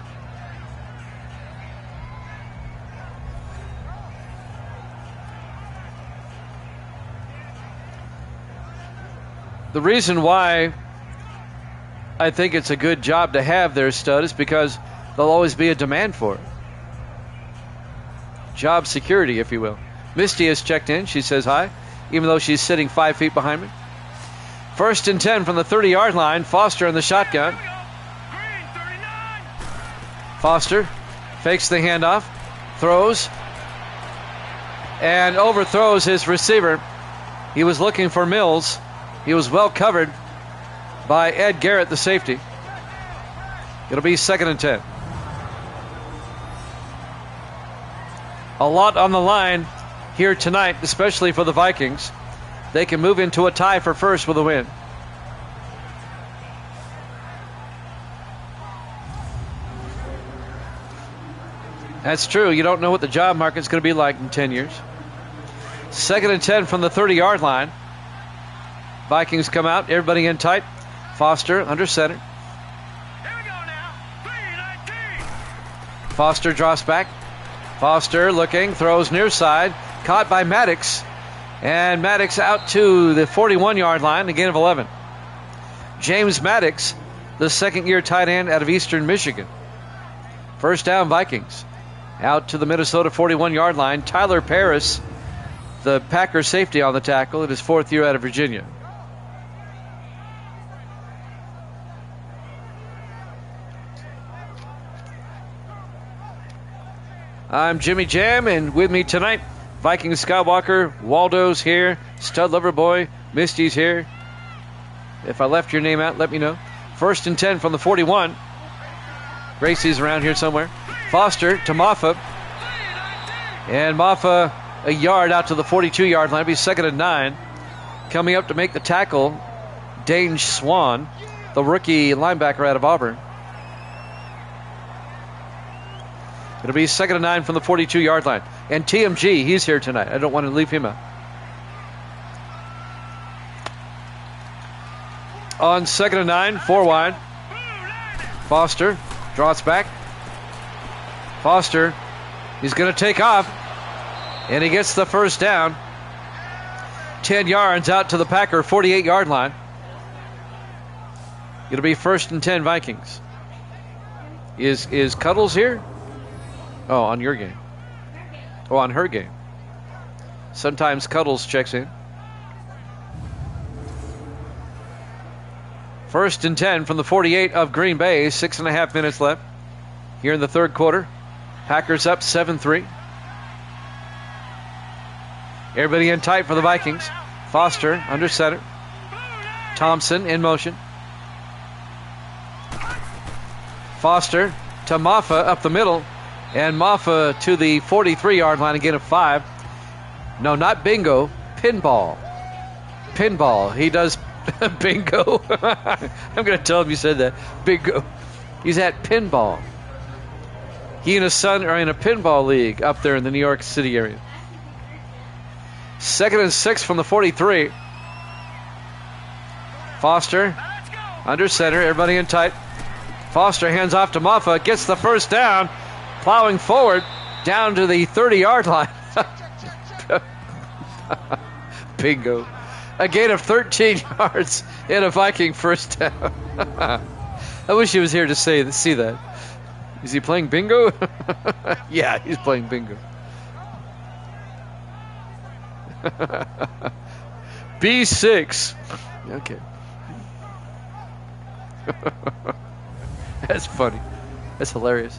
The reason why I think it's a good job to have there, stud, is because there'll always be a demand for it. Job security, if you will. Misty has checked in. She says hi, even though she's sitting 5 feet behind me. 1st and 10 from the 30-yard line. Foster in the shotgun. Foster fakes the handoff, throws, and overthrows his receiver. He was looking for Mills. He was well covered by Ed Garrett, the safety. It'll be 2nd and 10. A lot on the line here tonight, especially for the Vikings. They can move into a tie for first with a win. That's true. You don't know what the job market's going to be like in 10 years. 2nd and 10 from the 30-yard line. Vikings come out. Everybody in tight. Foster under center. Here we go now. 3-19. Foster drops back. Foster looking, throws near side, caught by Maddox, and Maddox out to the 41-yard line, a gain of 11. James Maddox, the 2nd-year tight end out of Eastern Michigan. First down, Vikings. Out to the Minnesota 41-yard line. Tyler Paris, the Packer safety on the tackle in his 4th year out of Virginia. I'm Jimmy Jam, and with me tonight, Viking Skywalker, Waldo's here, Stud Lover Boy, Misty's here. If I left your name out, let me know. 1st and 10 from the 41. Gracie's around here somewhere. Foster to Moffa. And Moffa a yard out to the 42-yard line. It'll be 2nd and 9. Coming up to make the tackle, Dane Swan, the rookie linebacker out of Auburn. It'll be 2nd and 9 from the 42-yard line. And TMG, he's here tonight. I don't want to leave him out. On 2nd and 9, 4 wide. Foster draws back. Foster, he's going to take off. And he gets the first down. 10 yards out to the Packer 48-yard line. It'll be 1st and 10 Vikings. Is Cuddles here? Oh, on your game. Oh, on her game. Sometimes Cuddles checks in. 1st and 10 from the 48 of Green Bay. 6.5 minutes left here in the third quarter. Packers up 7-3. Everybody in tight for the Vikings. Foster under center. Thompson in motion. Foster to Moffa up the middle. And Moffa to the 43-yard line, again of 5. No, not bingo. Pinball. Pinball. He does bingo. I'm going to tell him you said that. Bingo. He's at pinball. He and his son are in a pinball league up there in the New York City area. 2nd and 6 from the 43. Foster under center, everybody in tight. Foster hands off to Muffa, gets the first down, plowing forward down to the 30-yard line. Bingo. A gain of 13 yards and a Viking first down. I wish he was here to see that. Is he playing bingo? Yeah, he's playing bingo. B6. Okay. That's funny. That's hilarious.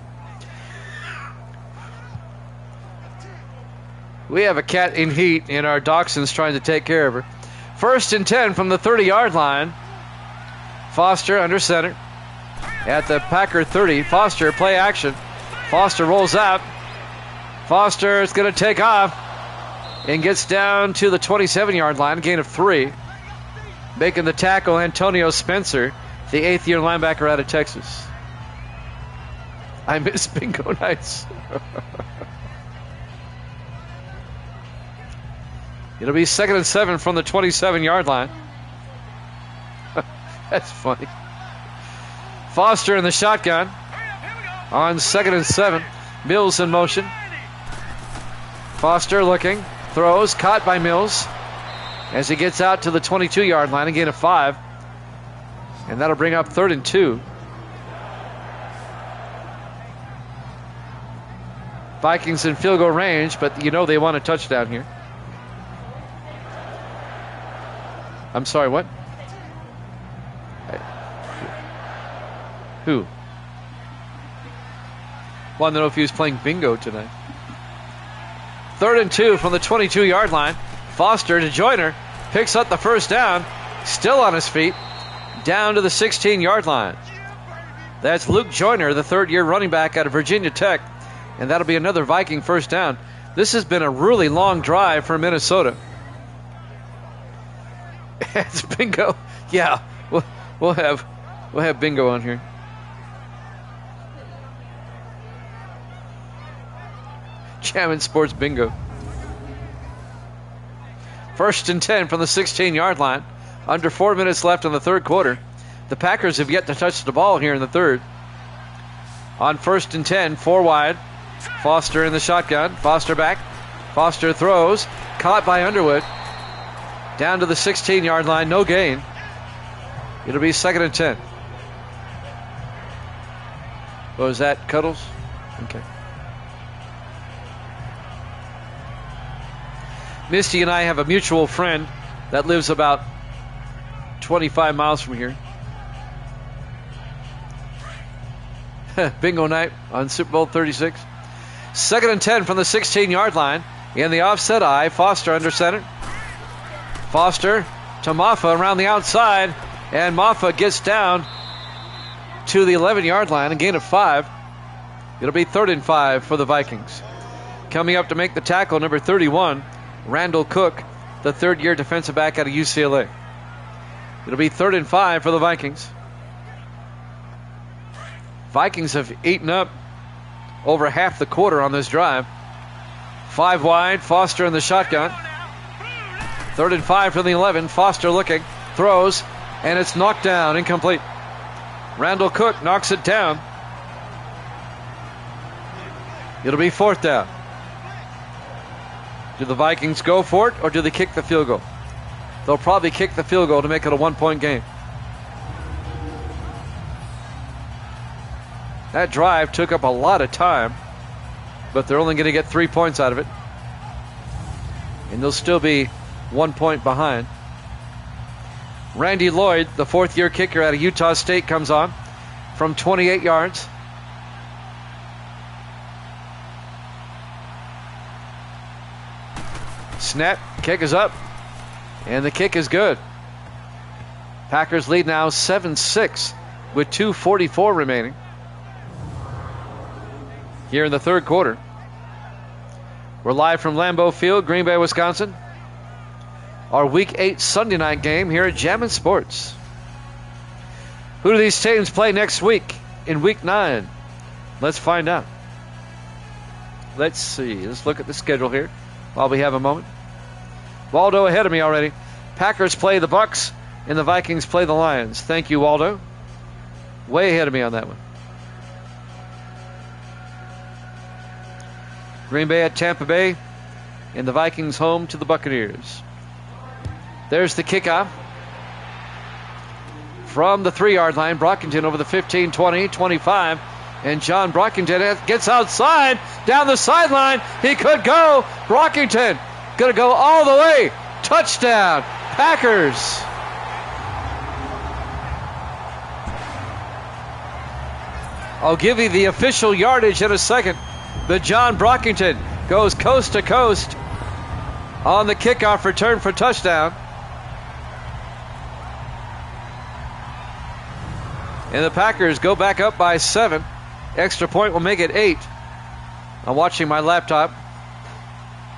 We have a cat in heat, and our dachshund's trying to take care of her. 1st and 10 from the 30-yard line. Foster under center at the Packer 30. Foster, play action. Foster rolls out. Foster is going to take off and gets down to the 27-yard line, a gain of 3. Making the tackle, Antonio Spencer, the 8th-year linebacker out of Texas. I miss bingo nights. It'll be 2nd and 7 from the 27-yard line. That's funny. Foster in the shotgun on 2nd and 7. Mills in motion. Foster looking, throws, caught by Mills as he gets out to the 22-yard line, a gain of 5. And that'll bring up 3rd and 2. Vikings in field goal range, but you know they want a touchdown here. I'm sorry, what? Who? Wanted to know if he was playing bingo tonight. 3rd and 2 from the 22-yard line. Foster to Joyner. Picks up the first down. Still on his feet. Down to the 16-yard line. That's Luke Joyner, the 3rd-year running back out of Virginia Tech. And that'll be another Viking first down. This has been a really long drive for Minnesota. It's bingo. Yeah, we'll have bingo on here. Jammin' Sports bingo. 1st and 10 from the 16-yard line. Under 4 minutes left in the 3rd quarter. The Packers have yet to touch the ball here in the 3rd. On 1st and 10, 4 wide. Foster in the shotgun. Foster back. Foster throws. Caught by Underwood. Down to the 16-yard line. No gain. It'll be 2nd and 10. What was that, Cuddles? Okay. Misty and I have a mutual friend that lives about 25 miles from here. Bingo night on Super Bowl 36. 2nd and 10 from the 16-yard line. In the offset eye, Foster under center. Foster to Maffa around the outside. And Maffa gets down to the 11-yard line, a gain of 5. It'll be 3rd and 5 for the Vikings. Coming up to make the tackle, number 31, Randall Cook, the 3rd-year defensive back out of UCLA. It'll be 3rd and 5 for the Vikings. Vikings have eaten up over half the quarter on this drive. 5 wide, Foster in the shotgun. 3rd and 5 from the 11. Foster looking, throws, and it's knocked down, incomplete. Randall Cook knocks it down. It'll be 4th down. Do the Vikings go for it, or do they kick the field goal? They'll probably kick the field goal to make it a 1-point game. That drive took up a lot of time, but they're only going to get 3 points out of it. And they'll still be 1 point behind. Randy Lloyd, the 4th-year kicker out of Utah State, comes on from 28 yards. Snap, kick is up, and the kick is good. Packers lead now 7-6 with 2:44 remaining here in the 3rd quarter. We're live from Lambeau Field, Green Bay, Wisconsin. Our Week 8 Sunday night game here at Jammin' Sports. Who do these teams play next week in Week 9? Let's find out. Let's see. Let's look at the schedule here while we have a moment. Waldo ahead of me already. Packers play the Bucks and the Vikings play the Lions. Thank you, Waldo. Way ahead of me on that one. Green Bay at Tampa Bay and the Vikings home to the Buccaneers. There's the kickoff. From the 3-yard line, Brockington over the 15, 20, 25. And John Brockington gets outside, down the sideline. He could go. Brockington going to go all the way. Touchdown, Packers. I'll give you the official yardage in a second. But John Brockington goes coast to coast on the kickoff return for touchdown. And the Packers go back up by 7. Extra point will make it 8. I'm watching my laptop.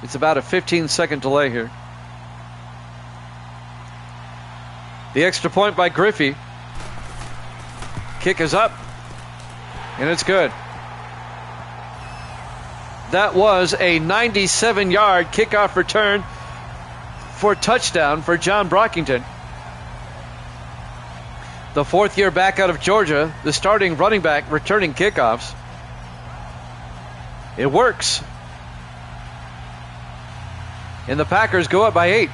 It's about a 15-second delay here. The extra point by Griffey. Kick is up. And it's good. That was a 97-yard kickoff return for touchdown for John Brockington. The 4th year back out of Georgia, the starting running back returning kickoffs. It works. And the Packers go up by 8.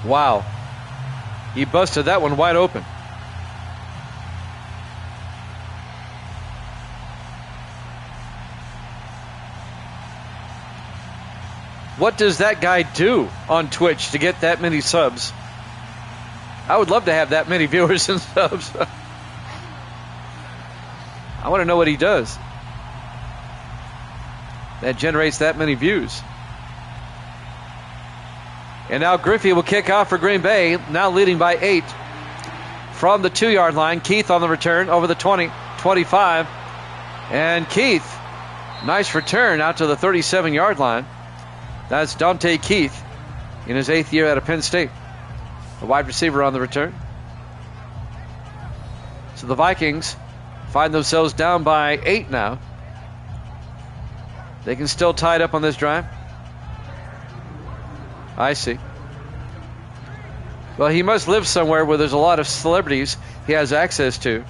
Wow. He busted that one wide open. What does that guy do on Twitch to get that many subs? I would love to have that many viewers and subs. I want to know what he does that generates that many views. And now Griffey will kick off for Green Bay, now leading by 8. From the 2-yard line, Keith on the return over the 20, 25. And Keith, nice return out to the 37-yard line. That's Dante Keith in his 8th year out of Penn State. A wide receiver on the return. So the Vikings find themselves down by 8 now. They can still tie it up on this drive. I see. Well, he must live somewhere where there's a lot of celebrities he has access to.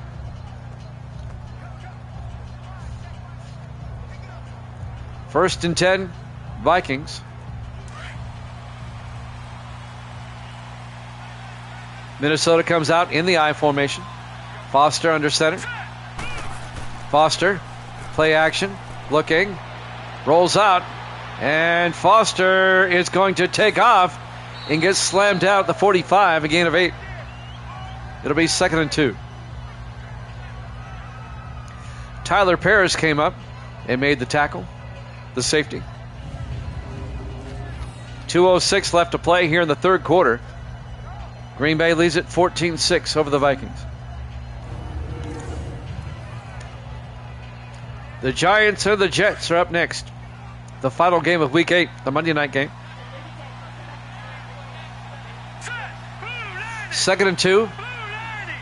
First and 10, Vikings. Minnesota comes out in the I formation. Foster under center. Foster, play action, looking, rolls out, and Foster is going to take off and gets slammed out at the 45, a gain of 8. It'll be 2nd and 2. Tyler Paris came up and made the tackle, the safety. 2:06 left to play here in the 3rd quarter. Green Bay leads it 14-6 over the Vikings. The Giants and the Jets are up next. The final game of Week 8, the Monday night game. 2nd and 2.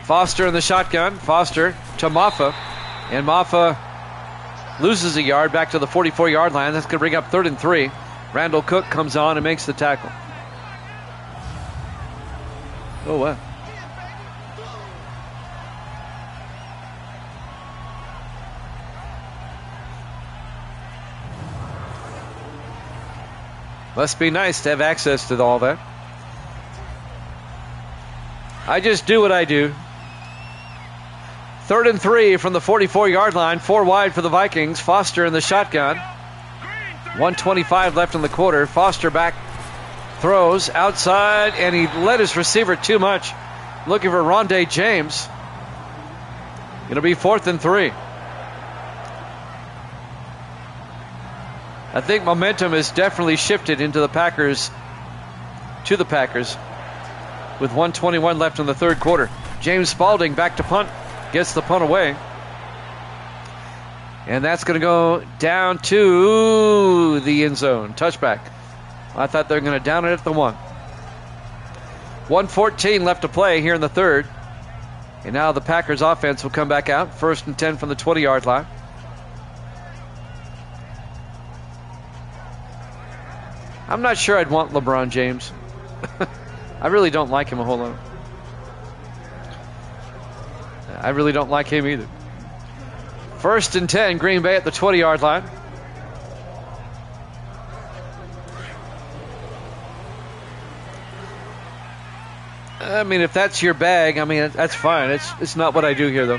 Foster in the shotgun. Foster to Maffa. And Maffa loses a yard back to the 44-yard line. That's going to bring up 3rd and 3. Randall Cook comes on and makes the tackle. Oh, wow. Must be nice to have access to all that. I just do what I do. 3rd and 3 from the 44-yard line. 4 wide for the Vikings. Foster in the shotgun. 1:25 left in the quarter. Foster back. Throws outside, and he led his receiver too much. Looking for Rondé James. It'll be 4th and 3. I think momentum has definitely shifted into the Packers, to the Packers, with 1:21 left in the 3rd quarter. James Spalding back to punt, gets the punt away. And that's going to go down to the end zone. Touchback. I thought they were going to down it at the 1. 1:14 left to play here in the 3rd. And now the Packers offense will come back out. 1st and 10 from the 20-yard line. I'm not sure I'd want LeBron James. I really don't like him a whole lot. I really don't like him either. 1st and 10, Green Bay at the 20-yard line. I mean, if that's your bag, I mean, that's fine. It's not what I do here, though.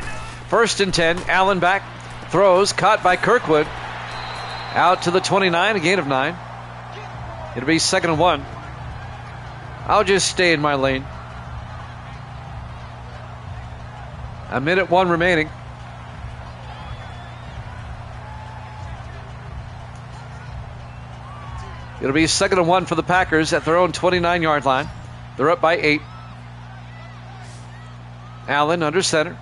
1st and 10, Allen back, throws, caught by Kirkwood. Out to the 29, a gain of 9. It'll be 2nd and 1. I'll just stay in my lane. 1:01 remaining. It'll be 2nd and 1 for the Packers at their own 29-yard line. They're up by 8. Allen under center.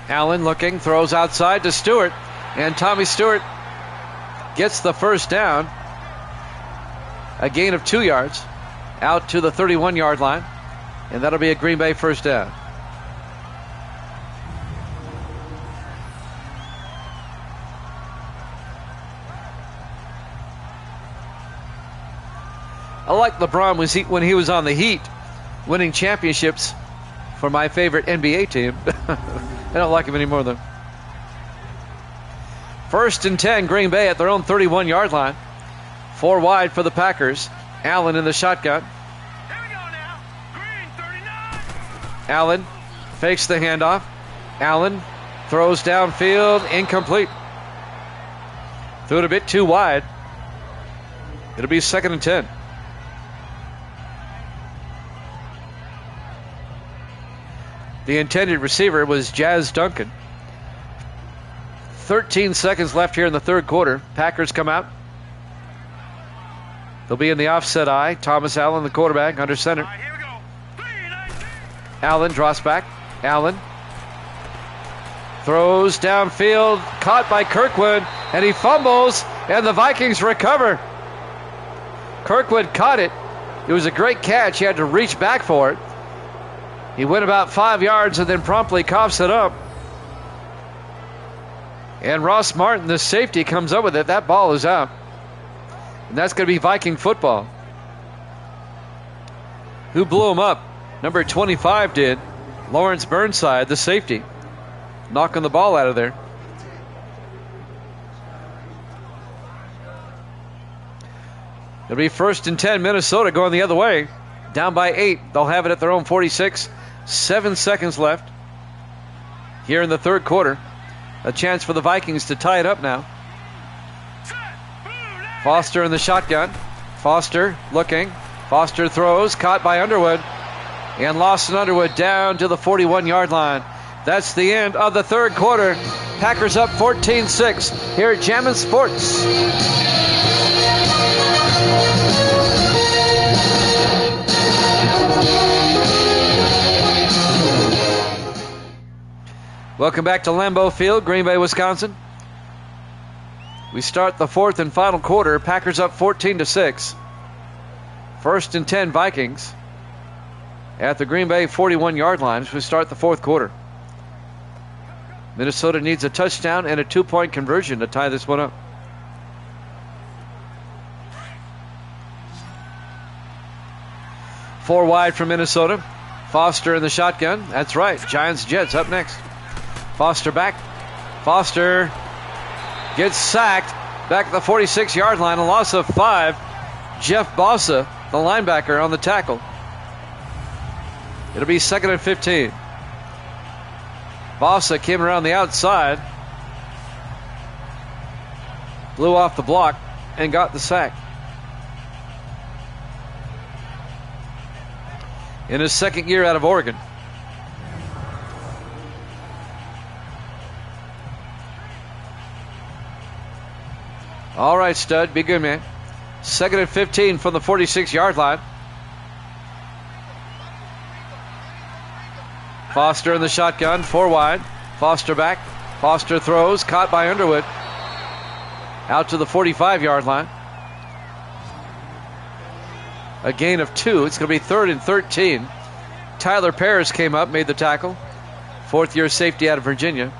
Allen looking, throws outside to Stewart. And Tommy Stewart gets the first down. A gain of 2 yards out to the 31-yard line. And that'll be a Green Bay first down. I like LeBron when he was on the Heat, winning championships for my favorite NBA team. I don't like him anymore, though. 1st and 10, Green Bay at their own 31-yard line. 4 wide for the Packers. Allen in the shotgun. Here we go now. Green 39. Allen fakes the handoff. Allen throws downfield, incomplete. Threw it a bit too wide. It'll be 2nd and 10. The intended receiver was Jazz Duncan. 13 seconds left here in the third quarter. Packers come out. They'll be in the offset eye. Thomas Allen, the quarterback, under center. All right, here we go. 3-19. Allen drops back. Allen throws downfield, caught by Kirkwood, and he fumbles, and the Vikings recover. Kirkwood caught it. It was a great catch. He had to reach back for it. He went about 5 yards and then promptly coughs it up. And Ross Martin, the safety, comes up with it. That ball is out. And that's going to be Viking football. Who blew him up? Number 25 did. Lawrence Burnside, the safety, knocking the ball out of there. It'll be 1st and 10, Minnesota going the other way. Down by 8. They'll have it at their own 46. 7 seconds left here in the third quarter. A chance for the Vikings to tie it up now. Foster in the shotgun. Foster looking. Foster throws. Caught by Underwood. And Lawson Underwood down to the 41-yard line. That's the end of the third quarter. Packers up 14-6 here at Jammin' Sports. Welcome back to Lambeau Field, Green Bay, Wisconsin. We start the fourth and final quarter. Packers up 14-6. 1st and 10 Vikings at the Green Bay 41-yard line as we start the fourth quarter. Minnesota needs a touchdown and a 2-point conversion to tie this one up. Four wide from Minnesota. Foster in the shotgun. That's right. Giants Jets up next. Foster back. Foster gets sacked back at the 46-yard line. A loss of 5. Jeff Bossa, the linebacker, on the tackle. It'll be 2nd and 15. Bossa came around the outside, blew off the block, and got the sack. In his second year out of Oregon. All right, stud. Be good, man. 2nd and 15 from the 46-yard line. Foster in the shotgun. 4 wide. Foster back. Foster throws. Caught by Underwood. Out to the 45-yard line. A gain of 2. It's going to be 3rd and 13. Tyler Pears came up, made the tackle. Fourth-year safety out of Virginia.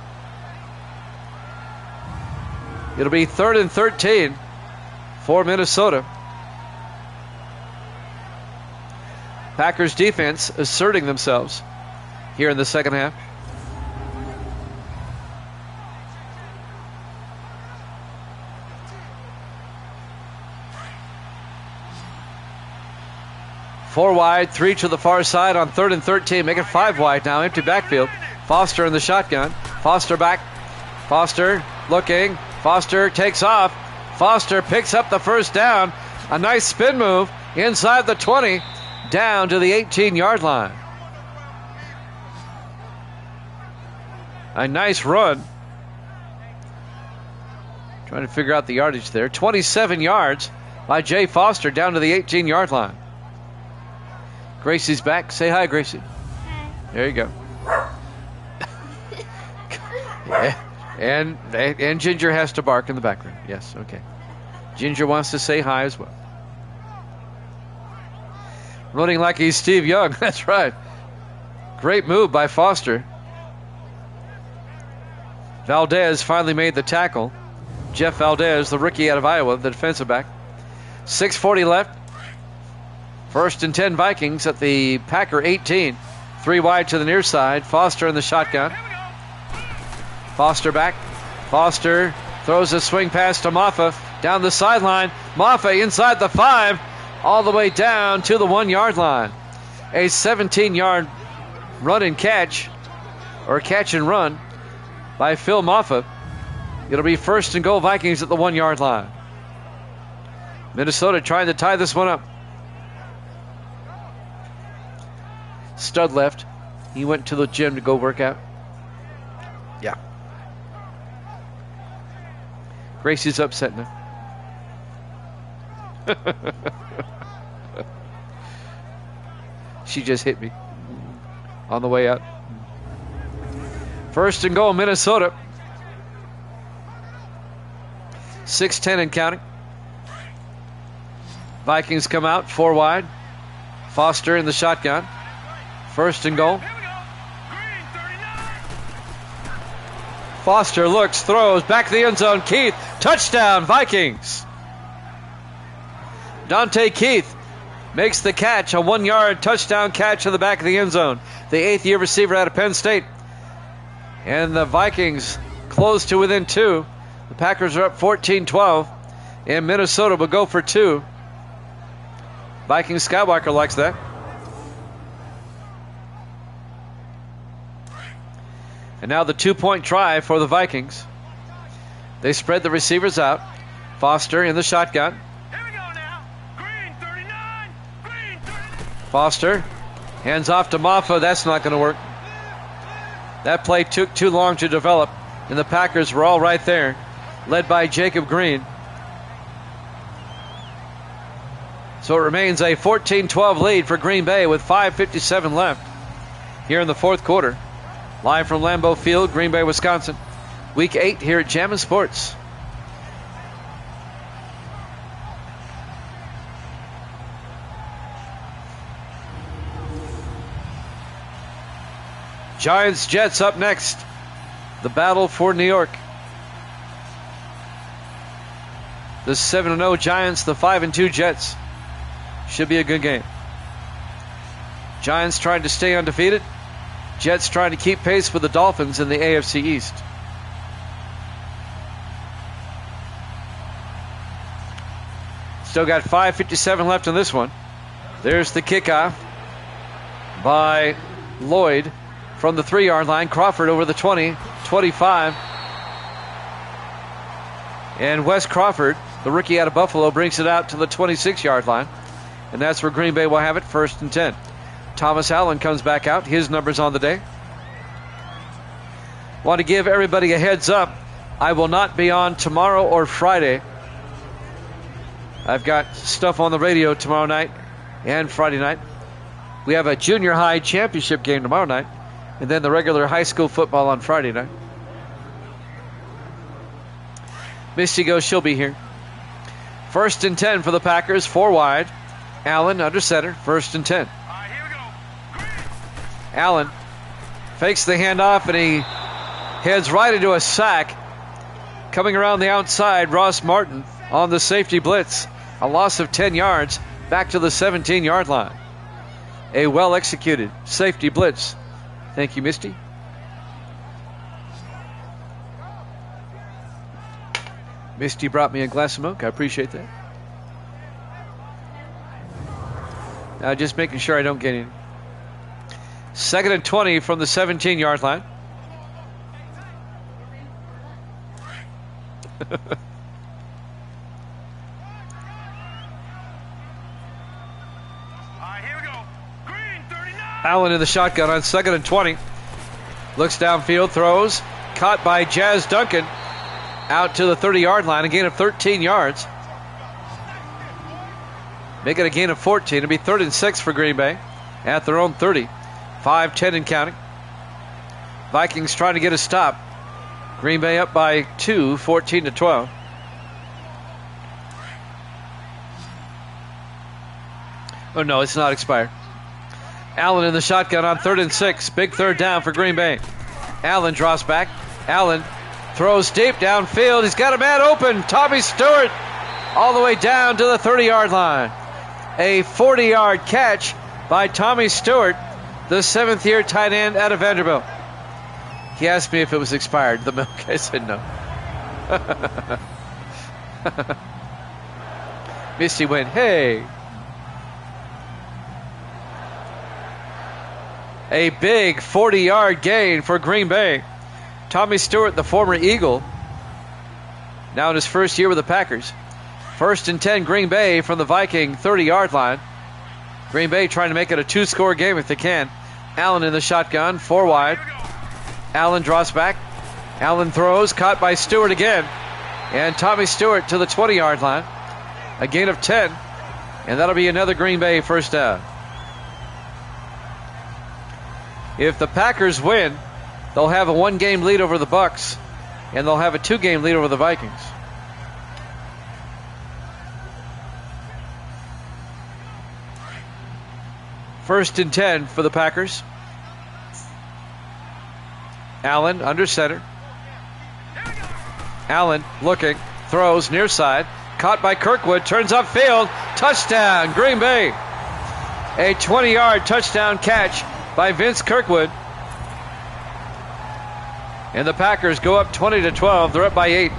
It'll be 3rd and 13 for Minnesota. Packers defense asserting themselves here in the second half. Four wide, 3 to the far side on 3rd and 13. Make it 5 wide now. Empty backfield. Foster in the shotgun. Foster back. Foster looking. Foster takes off. Foster picks up the first down. A nice spin move inside the 20. Down to the 18-yard line. A nice run. Trying to figure out the yardage there. 27 yards by Jay Foster down to the 18-yard line. Gracie's back. Say hi, Gracie. Hi. There you go. Yeah. And Ginger has to bark in the background. Yes, okay. Ginger wants to say hi as well. Running like he's Steve Young. That's right. Great move by Foster. Valdez finally made the tackle. Jeff Valdez, the rookie out of Iowa, the defensive back. 6:40 left. 1st and 10 Vikings at the Packer 18. 3 wide to the near side. Foster in the shotgun. Foster back. Foster throws a swing pass to Maffa down the sideline. Maffa inside the 5, all the way down to the 1-yard line. A 17-yard run and catch, or catch and run by Phil Maffa. It'll be 1st and goal Vikings at the 1-yard line. Minnesota trying to tie this one up. Stud left. He went to the gym to go work out. Yeah. Gracie's upset now. She just hit me on the way out. 1st and goal, Minnesota. 6:10 and counting. Vikings come out 4 wide. Foster in the shotgun. 1st and goal. Foster looks, throws, back to the end zone. Keith, touchdown, Vikings. Dante Keith makes the catch, a 1-yard touchdown catch in the back of the end zone. The 8th-year receiver out of Penn State. And the Vikings close to within 2. The Packers are up 14-12. And Minnesota will go for 2. Vikings Skywalker likes that. And now the 2-point try for the Vikings. They spread the receivers out. Foster in the shotgun. Here we go now. Green 39. Green 39. Foster hands off to Maffa. That's not going to work. That play took too long to develop, and the Packers were all right there, led by Jacob Green. So it remains a 14-12 lead for Green Bay with 5:57 left here in the 4th quarter. Live from Lambeau Field, Green Bay, Wisconsin. Week 8 here at Jammin' Sports. Giants Jets up next. The battle for New York. The 7-0 Giants, the 5-2 Jets. Should be a good game. Giants trying to stay undefeated. Jets trying to keep pace with the Dolphins in the AFC East. Still got 5:57 left in this one. There's the kickoff by Lloyd from the 3-yard line. Crawford over the 20, 25. And Wes Crawford, the rookie out of Buffalo, brings it out to the 26-yard line. And that's where Green Bay will have it, 1st and 10. Thomas Allen comes back out. His number's on the day. Want to give everybody a heads up. I will not be on tomorrow or Friday. I've got stuff on the radio tomorrow night and Friday night. We have a junior high championship game tomorrow night, and then the regular high school football on Friday night. Misty goes, she'll be here. 1st and 10 for the Packers, 4 wide. Allen under center, 1st and 10. All right, here we go. Green. Allen fakes the handoff, and he heads right into a sack. Coming around the outside, Ross Martin on the safety blitz. A loss of 10 yards back to the 17-yard line. A well-executed safety blitz. Thank you, Misty. Misty brought me a glass of milk. I appreciate that. Now just making sure I don't get in. 2nd and 20 from the 17-yard line. All right, here we go. Green 39. Allen in the shotgun on 2nd and 20. Looks downfield, throws. Caught by Jazz Duncan. Out to the 30-yard line, a gain of 13 yards. Make it a gain of 14. It'll be 3rd and 6 for Green Bay at their own 30. 5-10 and counting. Vikings trying to get a stop. Green Bay up by 2, 14-12. Oh, no, it's not expired. Allen in the shotgun on 3rd and 6. Big 3rd down for Green Bay. Allen draws back. Allen throws deep downfield. He's got a man open. Tommy Stewart all the way down to the 30-yard line. A 40-yard catch by Tommy Stewart, the 7th-year tight end out of Vanderbilt. He asked me if it was expired, the milk. I said no. Misty went, hey. A big 40-yard gain for Green Bay. Tommy Stewart, the former Eagle, now in his first year with the Packers. 1st and 10, Green Bay from the Viking 30-yard line. Green Bay trying to make it a 2-score game if they can. Allen in the shotgun, 4 wide. Allen draws back. Allen throws, caught by Stewart again. And Tommy Stewart to the 20-yard line. A gain of 10. And that'll be another Green Bay first down. If the Packers win, they'll have a 1-game lead over the Bucs, and they'll have a 2-game lead over the Vikings. First and 10 for the Packers. Allen under center. Allen looking, throws near side, caught by Kirkwood, turns upfield, touchdown, Green Bay. A 20-yard touchdown catch by Vince Kirkwood. And the Packers go up 20-12. They're up by 8.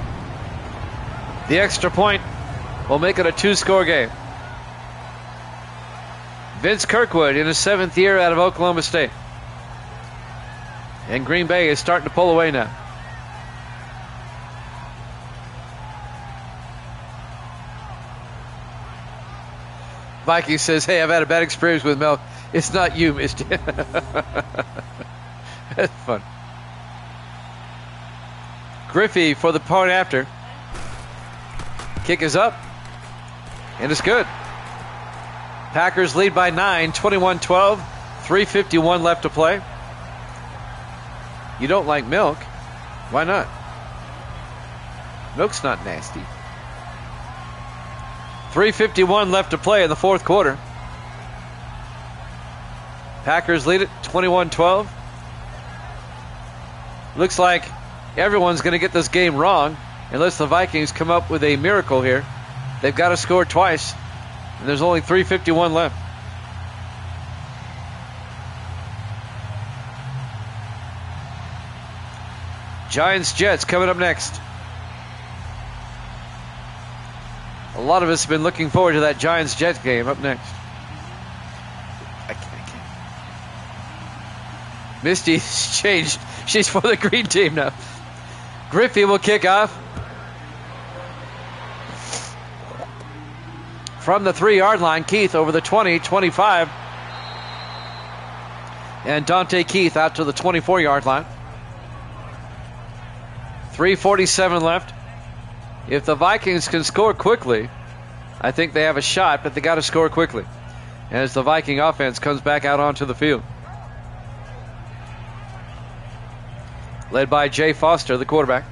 The extra point will make it a 2-score game. Vince Kirkwood in his 7th year out of Oklahoma State. And Green Bay is starting to pull away now. Viking says, hey, I've had a bad experience with milk. It's not you, Misty. That's fun. Griffey for the point after. Kick is up. And it's good. Packers lead by 9, 21-12. 3:51 left to play. You don't like milk? Why not? Milk's not nasty. 3:51 left to play in the 4th quarter. Packers lead it 21-12. Looks like everyone's going to get this game wrong unless the Vikings come up with a miracle here. They've got to score twice, and there's only 3:51 left. Giants-Jets coming up next. A lot of us have been looking forward to that Giants-Jets game up next. I can't. Misty's changed. She's for the green team now. Griffey will kick off. From the 3-yard line, Keith over the 20, 25. And Dante Keith out to the 24-yard line. 3:47 left. If the Vikings can score quickly, I think they have a shot, but they got to score quickly as the Viking offense comes back out onto the field. Led by Jay Foster, the quarterback.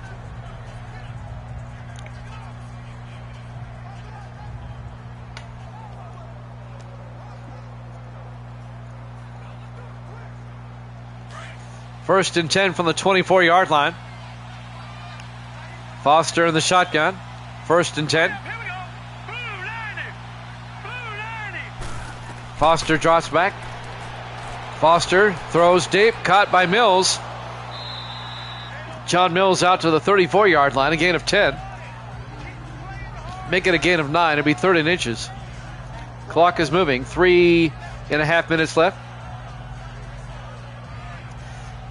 First and 10 from the 24-yard line. Foster in the shotgun. First and 10. Here we go. Blue 90. Blue 90. Foster drops back. Foster throws deep, caught by Mills. John Mills out to the 34-yard line, a gain of 10. Make it a gain of 9. It'll be 13 inches. Clock is moving. 3.5 minutes left.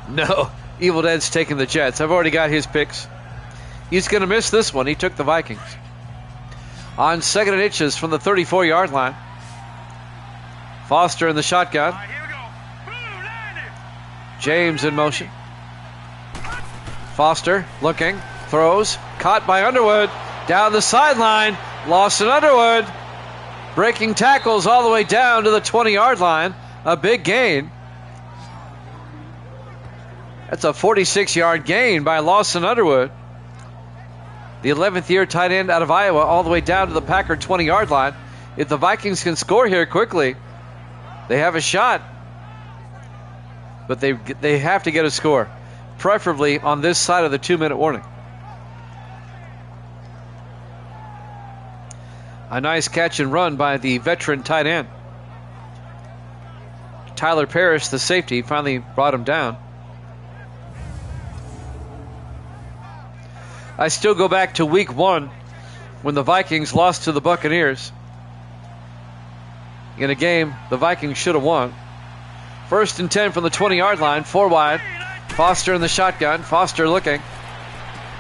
No, Evil Dead's taking the Jets. I've already got his picks. He's going to miss this one. He took the Vikings. On 2nd and inches from the 34-yard line. Foster in the shotgun. All right, here we go. Blue 90. James in motion. Foster looking, throws, caught by Underwood, down the sideline, Lawson Underwood, breaking tackles all the way down to the 20-yard line, a big gain. That's a 46-yard gain by Lawson Underwood. The 11th year tight end out of Iowa all the way down to the Packer 20-yard line. If the Vikings can score here quickly, they have a shot. But they have to get a score, preferably on this side of the 2-minute warning. A nice catch and run by the veteran tight end. Tyler Parrish, the safety, finally brought him down. I still go back to week 1 when the Vikings lost to the Buccaneers. In a game the Vikings should have won. First and 10 from the 20-yard line, 4 wide. Foster in the shotgun. Foster looking.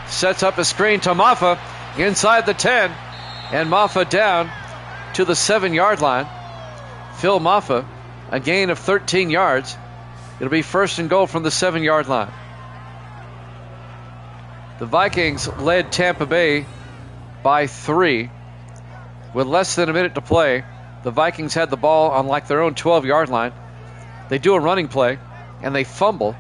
Sets up a screen to Maffa inside the 10. And Maffa down to the 7-yard line. Phil Maffa, a gain of 13 yards. It'll be first and goal from the 7-yard line. The Vikings led Tampa Bay by 3. With less than a minute to play, the Vikings had the ball on like their own 12-yard line. They do a running play, and they fumble.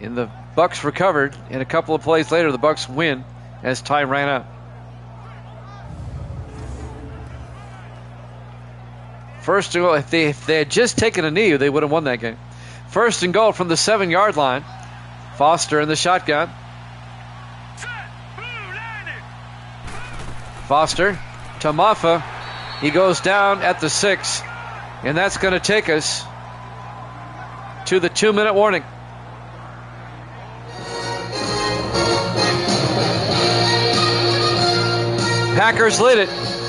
And the Bucs recovered, and a couple of plays later, the Bucs win as time ran out. First and goal, if they had just taken a knee, they would have won that game. First and goal from the 7-yard line. Foster in the shotgun. Foster to Maffa. He goes down at the 6, and that's going to take us to the 2-minute warning. Packers lead it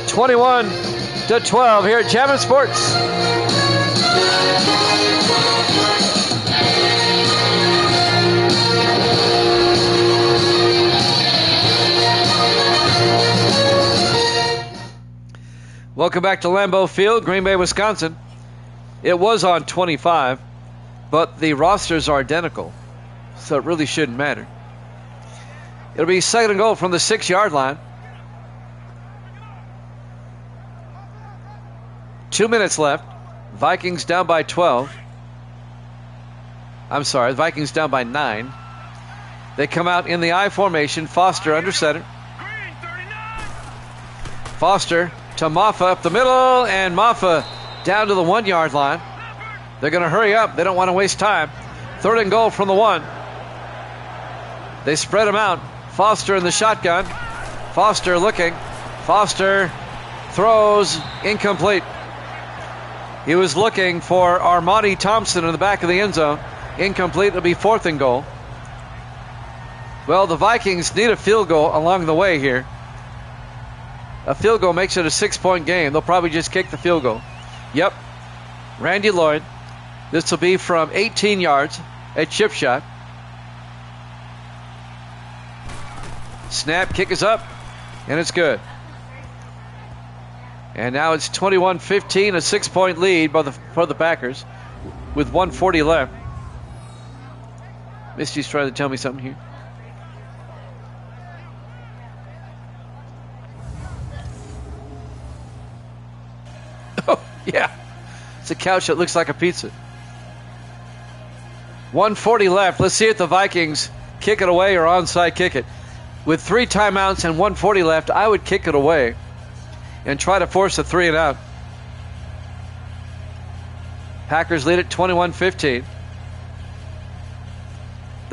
21-12 here at Jammin' Sports. Welcome back to Lambeau Field, Green Bay, Wisconsin. It was on 25, but the rosters are identical, so it really shouldn't matter. It'll be second and goal from the 6-yard line. 2 minutes left. Vikings down by 12. I'm sorry, the Vikings down by 9. They come out in the I formation. Foster under center. Foster to Maffa up the middle, and Maffa down to the 1-yard line. They're going to hurry up. They don't want to waste time. Third and goal from the 1. They spread him out. Foster in the shotgun. Foster looking. Foster throws incomplete. He was looking for Armani Thompson in the back of the end zone. Incomplete. It'll be fourth and goal. Well, the Vikings need a field goal along the way here. A field goal makes it a 6-point game. They'll probably just kick the field goal. Yep. Randy Lloyd. This will be from 18 yards at chip shot. Snap, kick is up, and it's good. And now it's 21-15, a 6-point lead for the Packers with 1:40 left. Misty's trying to tell me something here. Oh, yeah. It's a couch that looks like a pizza. 1:40 left. Let's see if the Vikings kick it away or onside kick it. With 3 timeouts and 1:40 left, I would kick it away and try to force a 3 and out. Packers lead it 21-15.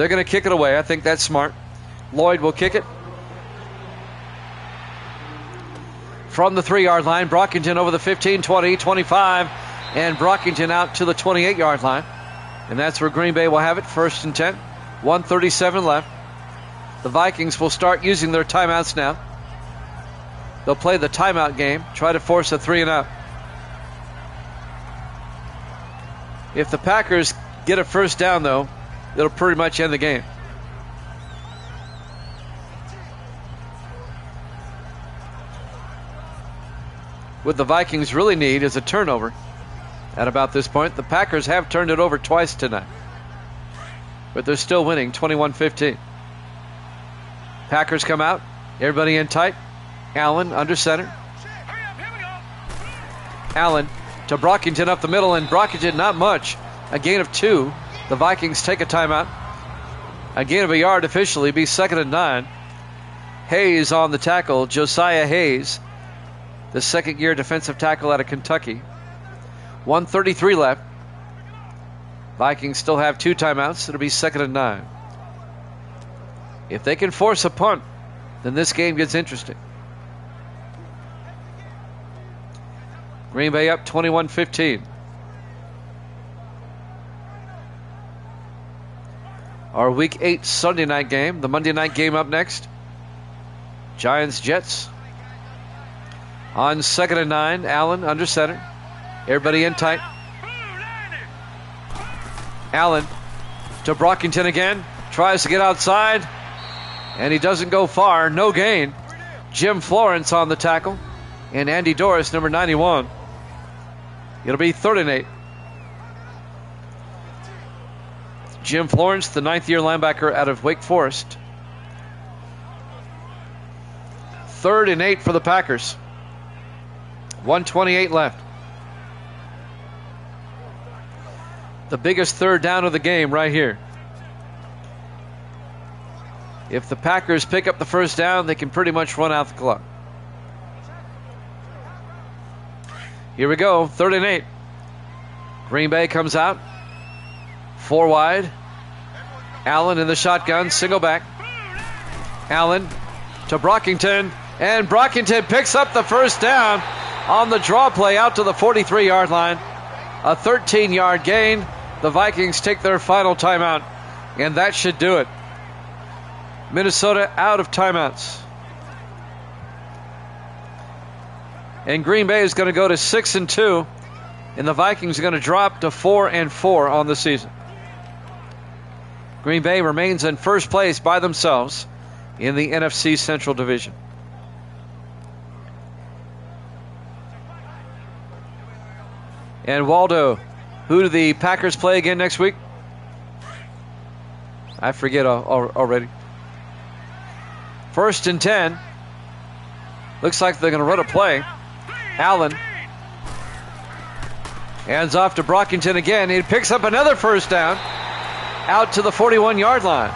They're going to kick it away. I think that's smart. Lloyd will kick it. From the 3-yard line, Brockington over the 15, 20, 25, and Brockington out to the 28-yard line. And that's where Green Bay will have it, 1st and 10. 1:37 left. The Vikings will start using their timeouts now. They'll play the timeout game, try to force a 3-and-out. If the Packers get a first down, though, it'll pretty much end the game. What the Vikings really need is a turnover at about this point. The Packers have turned it over twice tonight, but they're still winning 21-15. Packers come out. Everybody in tight. Allen under center. Allen to Brockington up the middle, and Brockington not much. A gain of 2. The Vikings take a timeout. A gain of a yard officially. Be 2nd and 9. Hayes on the tackle. Josiah Hayes, the second-year defensive tackle out of Kentucky. 1:33 left. Vikings still have 2 timeouts. It'll be 2nd and 9. If they can force a punt, then this game gets interesting. Green Bay up 21-15. Our Week 8 Sunday night game. The Monday night game up next. Giants-Jets. On 2nd and 9, Allen under center. Everybody in tight. Allen to Brockington again. Tries to get outside, and he doesn't go far. No gain. Jim Florence on the tackle, and Andy Doris, number 91. It'll be 3rd and 8. Jim Florence, the 9th-year linebacker out of Wake Forest. 3rd and 8 for the Packers. 1:28 left. The biggest third down of the game right here. If the Packers pick up the first down, they can pretty much run out the clock. Here we go, 3rd and 8. Green Bay comes out. 4 wide. Allen in the shotgun, single back. Allen to Brockington, and Brockington picks up the first down on the draw play out to the 43-yard line. A 13-yard gain. The Vikings take their final timeout, and that should do it. Minnesota out of timeouts. And Green Bay is going to go to 6 and 2, and the Vikings are going to drop to 4 and 4 on the season. Green Bay remains in first place by themselves in the NFC Central Division. And Waldo, who do the Packers play again next week? I forget already. 1st and 10. Looks like they're going to run a play. Allen hands off to Brockington again. He picks up another first down out to the 41-yard line.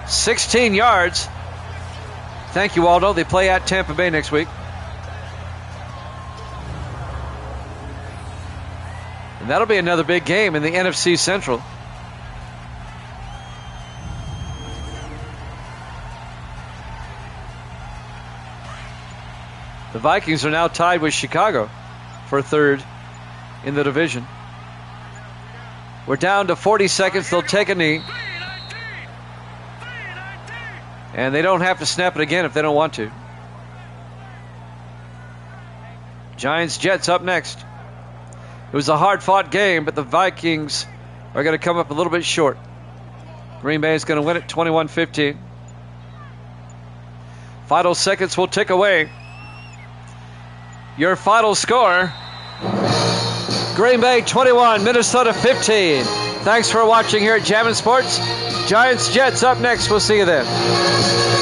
16 yards. Thank you, Waldo. They play at Tampa Bay next week. And that'll be another big game in the NFC Central. The Vikings are now tied with Chicago for 3rd in the division. We're down to 40 seconds. They'll take a knee. And they don't have to snap it again if they don't want to. Giants-Jets up next. It was a hard-fought game, but the Vikings are going to come up a little bit short. Green Bay is going to win it 21-15. Final seconds will tick away. Your final score, Green Bay 21, Minnesota 15. Thanks for watching here at Jammin' Sports. Giants-Jets up next. We'll see you then.